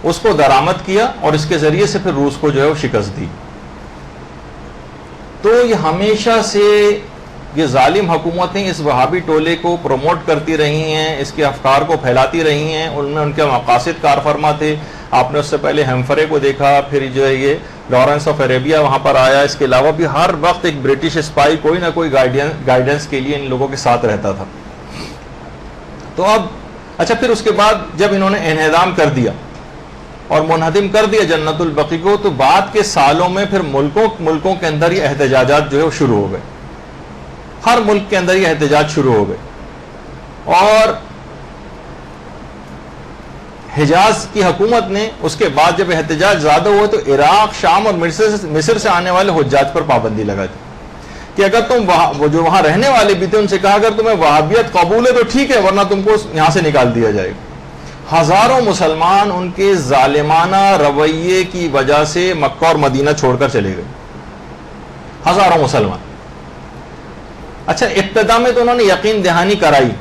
اس کو درآمد کیا, اور اس کے ذریعے سے پھر روس کو جو ہے وہ شکست دی. تو یہ ہمیشہ سے یہ ظالم حکومتیں اس وہابی ٹولے کو پروموٹ کرتی رہی ہیں, اس کے افکار کو پھیلاتی رہی ہیں, ان میں ان کے مقاصد کار فرما تھے. آپ نے اس سے پہلے ہیمفرے کو دیکھا, پھر جو ہے یہ لارنس آف عربیہ وہاں پر آیا. اس کے علاوہ بھی ہر وقت ایک برٹش اسپائی کوئی نہ کوئی گائیڈنس کے لیے ان لوگوں کے ساتھ رہتا تھا. تو اب اچھا, پھر اس کے بعد جب انہوں نے انہدام کر دیا اور منہدم کر دیا جنت البقیع کو, تو بعد کے سالوں میں پھر ملکوں کے اندر یہ احتجاجات جو ہے وہ شروع ہو گئے. ہر ملک کے اندر یہ احتجاج شروع ہو گئے, اور حجاز کی حکومت نے اس کے بعد جب احتجاج زیادہ ہوا تو عراق, شام اور مصر سے آنے والے حجاج پر پابندی لگا دی کہ اگر تم جو وہاں رہنے والے بھی تھے ان سے کہا اگر تمہیں وہابیت قبول ہے تو ٹھیک ہے, ورنہ تم کو یہاں سے نکال دیا جائے گا. ہزاروں مسلمان ان کے ظالمانہ رویے کی وجہ سے مکہ اور مدینہ چھوڑ کر چلے گئے، ہزاروں مسلمان۔ اچھا، ابتدا میں تو انہوں نے یقین دہانی کرائی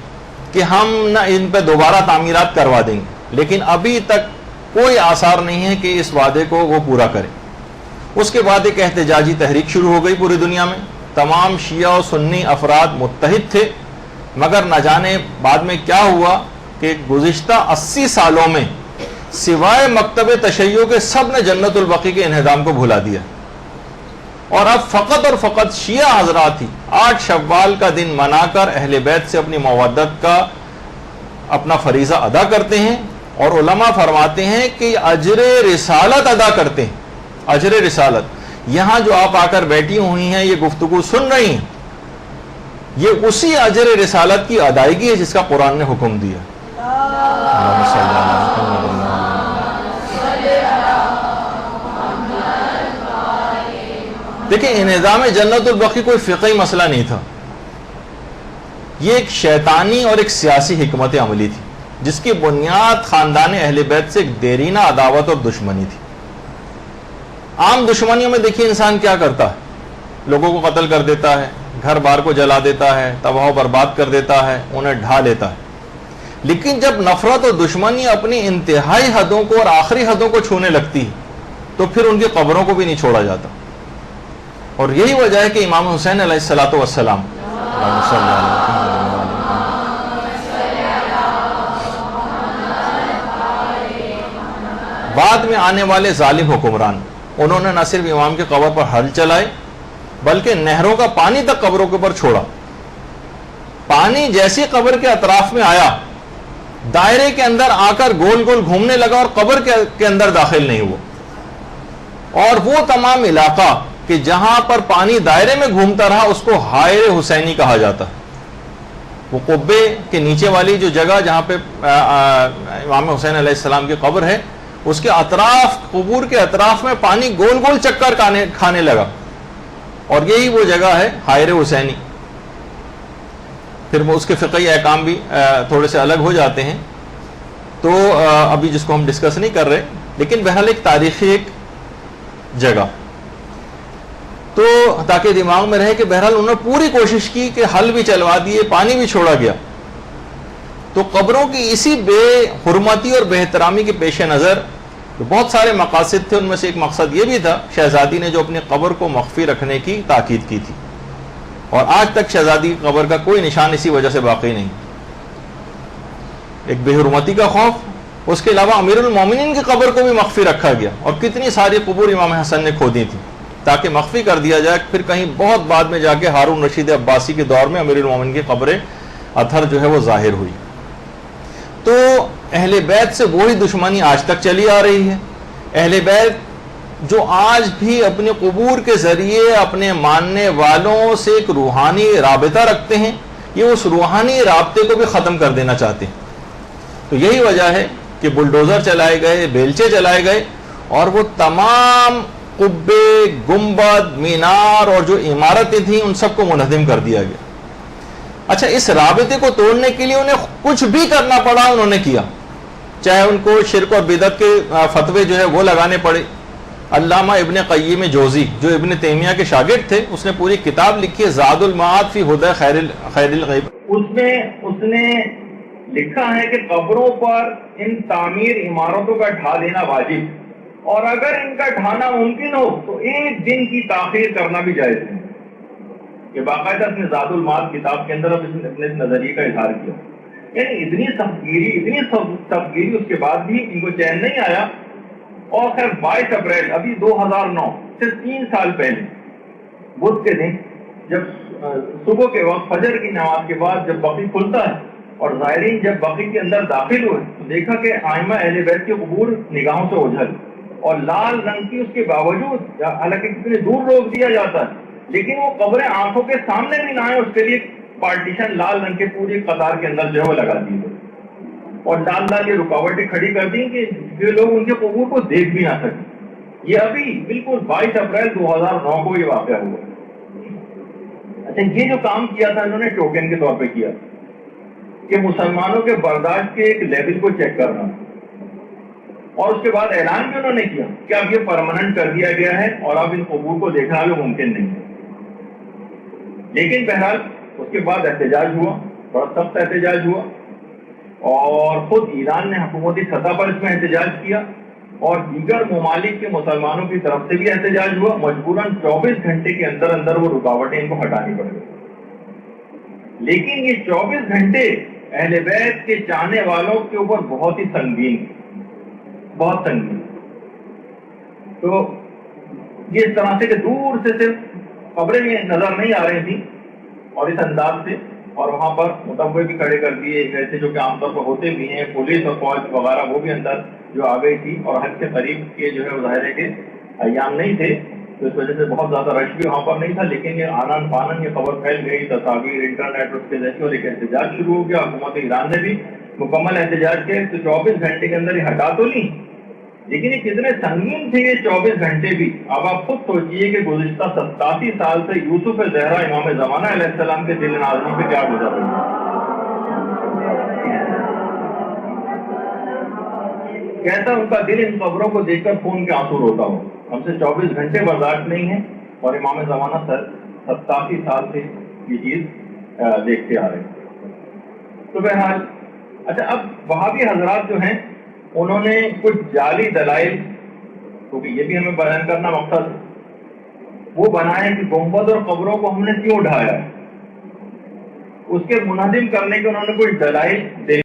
کہ ہم نہ ان پہ دوبارہ تعمیرات کروا دیں گے، لیکن ابھی تک کوئی آثار نہیں ہے کہ اس وعدے کو وہ پورا کریں۔ اس کے بعد ایک احتجاجی تحریک شروع ہو گئی پوری دنیا میں، تمام شیعہ و سنی افراد متحد تھے، مگر نہ جانے بعد میں کیا ہوا کہ گزشتہ 80 سالوں میں سوائے مکتب تشیع کے سب نے جنت البقیع کے انہدام کو بھلا دیا، اور اب فقط اور فقط شیعہ حضرات ہی 8 شوال کا دن منا کر اہل بیت سے اپنی مودت کا اپنا فریضہ ادا کرتے ہیں، اور علماء فرماتے ہیں کہ اجر رسالت ادا کرتے ہیں، اجر رسالت۔ یہاں جو آپ آ کر بیٹھی ہوئی ہیں، یہ گفتگو سن رہی ہیں، یہ اسی اجر رسالت کی ادائیگی ہے جس کا قرآن نے حکم دیا۔ دیکھیں، انہدام جنت البقیع کوئی فقہی مسئلہ نہیں تھا، یہ ایک شیطانی اور ایک سیاسی حکمت عملی تھی جس کی بنیاد خاندان اہل بیت سے ایک دیرینہ عداوت اور دشمنی تھی۔ عام دشمنیوں میں دیکھیے انسان کیا کرتا ہے، لوگوں کو قتل کر دیتا ہے، گھر بار کو جلا دیتا ہے، تباہ و برباد کر دیتا ہے، انہیں ڈھا لیتا ہے۔ لیکن جب نفرت اور دشمنی اپنی انتہائی حدوں کو اور آخری حدوں کو چھونے لگتی ہے تو پھر ان کی قبروں کو بھی نہیں چھوڑا جاتا، اور یہی وجہ ہے کہ امام حسین علیہ الصلوۃ والسلام بعد میں آنے والے ظالم حکمران، انہوں نے نہ صرف امام کی قبر پر ہل چلائے بلکہ نہروں کا پانی تک قبروں کے اوپر چھوڑا۔ پانی جیسی قبر کے اطراف میں آیا، دائرے کے اندر آ کر گول گول گھومنے لگا اور قبر کے اندر داخل نہیں ہوا، اور وہ تمام علاقہ کہ جہاں پر پانی دائرے میں گھومتا رہا اس کو حائر حسینی کہا جاتا ہے۔ وہ قبے کے نیچے والی جو جگہ جہاں پہ امام حسین علیہ السلام کی قبر ہے، اس کے اطراف، قبور کے اطراف میں پانی گول گول چکر کھانے لگا، اور یہی وہ جگہ ہے حائر حسینی۔ پھر وہ اس کے فقہی احکام بھی تھوڑے سے الگ ہو جاتے ہیں، تو ابھی جس کو ہم ڈسکس نہیں کر رہے، لیکن بہرحال ایک تاریخی ایک جگہ، تو تاکہ دماغ میں رہے کہ بہرحال انہوں نے پوری کوشش کی کہ حل بھی چلوا دیے، پانی بھی چھوڑا گیا۔ تو قبروں کی اسی بے حرمتی اور بے احترامی کے پیش نظر بہت سارے مقاصد تھے، ان میں سے ایک مقصد یہ بھی تھا، شہزادی نے جو اپنی قبر کو مخفی رکھنے کی تاکید کی تھی، اور آج تک شہزادی کی قبر کا کوئی نشان اسی وجہ سے باقی نہیں۔ ایک بے حرمتی کا خوف، اس کے علاوہ امیر المومنین کی قبر کو بھی مخفی رکھا گیا، اور کتنی ساری قبور امام حسن نے کھودی تھی تاکہ مخفی کر دیا جائے، پھر کہیں بہت بعد میں جا کے ہارون رشید عباسی کے دور میں امیر المومنین کی قبر اطہر جو ہے وہ ظاہر ہوئی۔ تو اہل بیت سے وہی دشمنی آج تک چلی آ رہی ہے۔ اہل بیت جو آج بھی اپنے قبور کے ذریعے اپنے ماننے والوں سے ایک روحانی رابطہ رکھتے ہیں، یہ اس روحانی رابطے کو بھی ختم کر دینا چاہتے ہیں۔ تو یہی وجہ ہے کہ بلڈوزر چلائے گئے، بیلچے چلائے گئے، اور وہ تمام قبے، گنبد، مینار اور جو عمارتیں تھیں ان سب کو منہدم کر دیا گیا۔ اچھا، اس رابطے کو توڑنے کے لیے انہیں کچھ بھی کرنا پڑا، انہوں نے کیا، چاہے ان کو شرک اور بدعت کے فتوے جو ہے وہ لگانے پڑے۔ علامہ ابن قیم جوزی جو ابن تیمیہ کے شاگرد تھے، اس نے پوری کتاب لکھی ہے زاد المعاد فی ہدی خیر الغیب۔ اس نے لکھا ہے کہ قبروں پر ان تعمیر عمارتوں کا ڈھا دینا واجب، اور اگر ان کا ڈھانا ممکن ہو تو ایک دن کی تاخیر کرنا بھی جائز ہے۔ یہ باقاعدہ اپنے زاد المعاد کتاب کے اندر اپنے نظریے کا اظہار کیا۔ یعنی اتنی سختگیری اس کے بعد بھی ان کو چین نہیں آیا، اور خیر 22 اپریل ابھی 2009 سے 3 سال پہلے بدھ کے دن جب صبح کے وقت فجر کی نماز کے بعد جب بقیع کھلتا ہے اور زائرین جب بقیع کے اندر داخل ہوئے تو دیکھا کہ ائمہ اہل بیت کے قبور نگاہوں سے اوجھل، اور لال رنگ کی اس کے باوجود، حالانکہ کتنے دور روک دیا جاتا ہے لیکن وہ قبریں آنکھوں کے سامنے بھی نہ آئے، اس کے لیے پارٹیشن لال رنگ کے پوری قطار کے اندر جو ہے وہ لگا دی گئی، اور لال یہ رکاوٹیں کھڑی کر دیں کہ جو لوگ ان کے قبور کو دیکھ بھی نہ سکیں۔ یہ ابھی بالکل 22 اپریل 2009 کو یہ واقعہ ہوا۔ اچھا، یہ جو کام کیا تھا انہوں نے ٹوکن کے طور پہ کیا، کہ مسلمانوں کے برداشت کے ایک لیول کو چیک کرنا، اور اس کے بعد اعلان بھی انہوں نے کیا کہ اب یہ پرماننٹ کر دیا گیا ہے اور اب ان قبور کو دیکھنا بھی ممکن نہیں ہے۔ لیکن بہرحال اس کے بعد احتجاج ہوا، بڑا سخت احتجاج ہوا، اور خود ایران نے حکومتی سطح پر اس میں احتجاج کیا، اور دیگر ممالک کے مسلمانوں کی طرف سے بھی احتجاج ہوا۔ مجبوراً 24 گھنٹے کے اندر اندر وہ رکاوٹیں ان کو ہٹانی پڑ گئی۔ لیکن یہ 24 گھنٹے اہل بیت کے چاہنے والوں کے اوپر بہت ہی سنگین، بہت سنگین۔ تو یہ اس طرح سے کہ دور سے صرف قبریں بھی نظر نہیں آ رہی تھیں اور اس انداز سے، اور وہاں پر متوے بھی کھڑے کر دیے ایسے جو کہ عام طور پر ہوتے بھی ہیں، پولیس اور فوج وغیرہ وہ بھی اندر جو آ گئی تھی، اور حج کے قریب کے جو ہے ظاہر ہے کہ ایام نہیں تھے تو اس وجہ سے بہت زیادہ رش بھی وہاں پر نہیں تھا۔ لیکن یہ آنن فانن یہ خبر پھیل گئی، تصاویر انٹرنیٹ اس کے ذریعے، اور ایک احتجاج شروع ہو گیا۔ حکومت ایران نے بھی مکمل احتجاج کیا تو 24 گھنٹے کے اندر یہ ہٹا تو لی، لیکن یہ کتنے سنگین تھے یہ 24 گھنٹے بھی۔ اب آپ خود سوچئے کہ گزشتہ 87 سال سے یوسف زہرا امام زمانہ علیہ السلام کے دل نازلی پہ کیا گزر رہی ہے، کیسا ان کا دل ان قبروں کو دیکھ کر خون کے آنسو روتا ہو۔ ہم سے 24 گھنٹے برداشت نہیں ہے، اور امام زمانہ 87 سال سے یہ چیز دیکھتے آ رہے ہیں۔ تو بہرحال اچھا، اب وہابی حضرات جو ہیں انہوں نے کچھ جعلی دلائل، کیونکہ یہ بھی ہمیں بیان کرنا مقصد ہے، وہ بنائے کہ گنبد اور قبروں کو ہم نے کیوں ڈھایا ہے، اس کے منہدم کرنے کے انہوں نے کچھ دلائل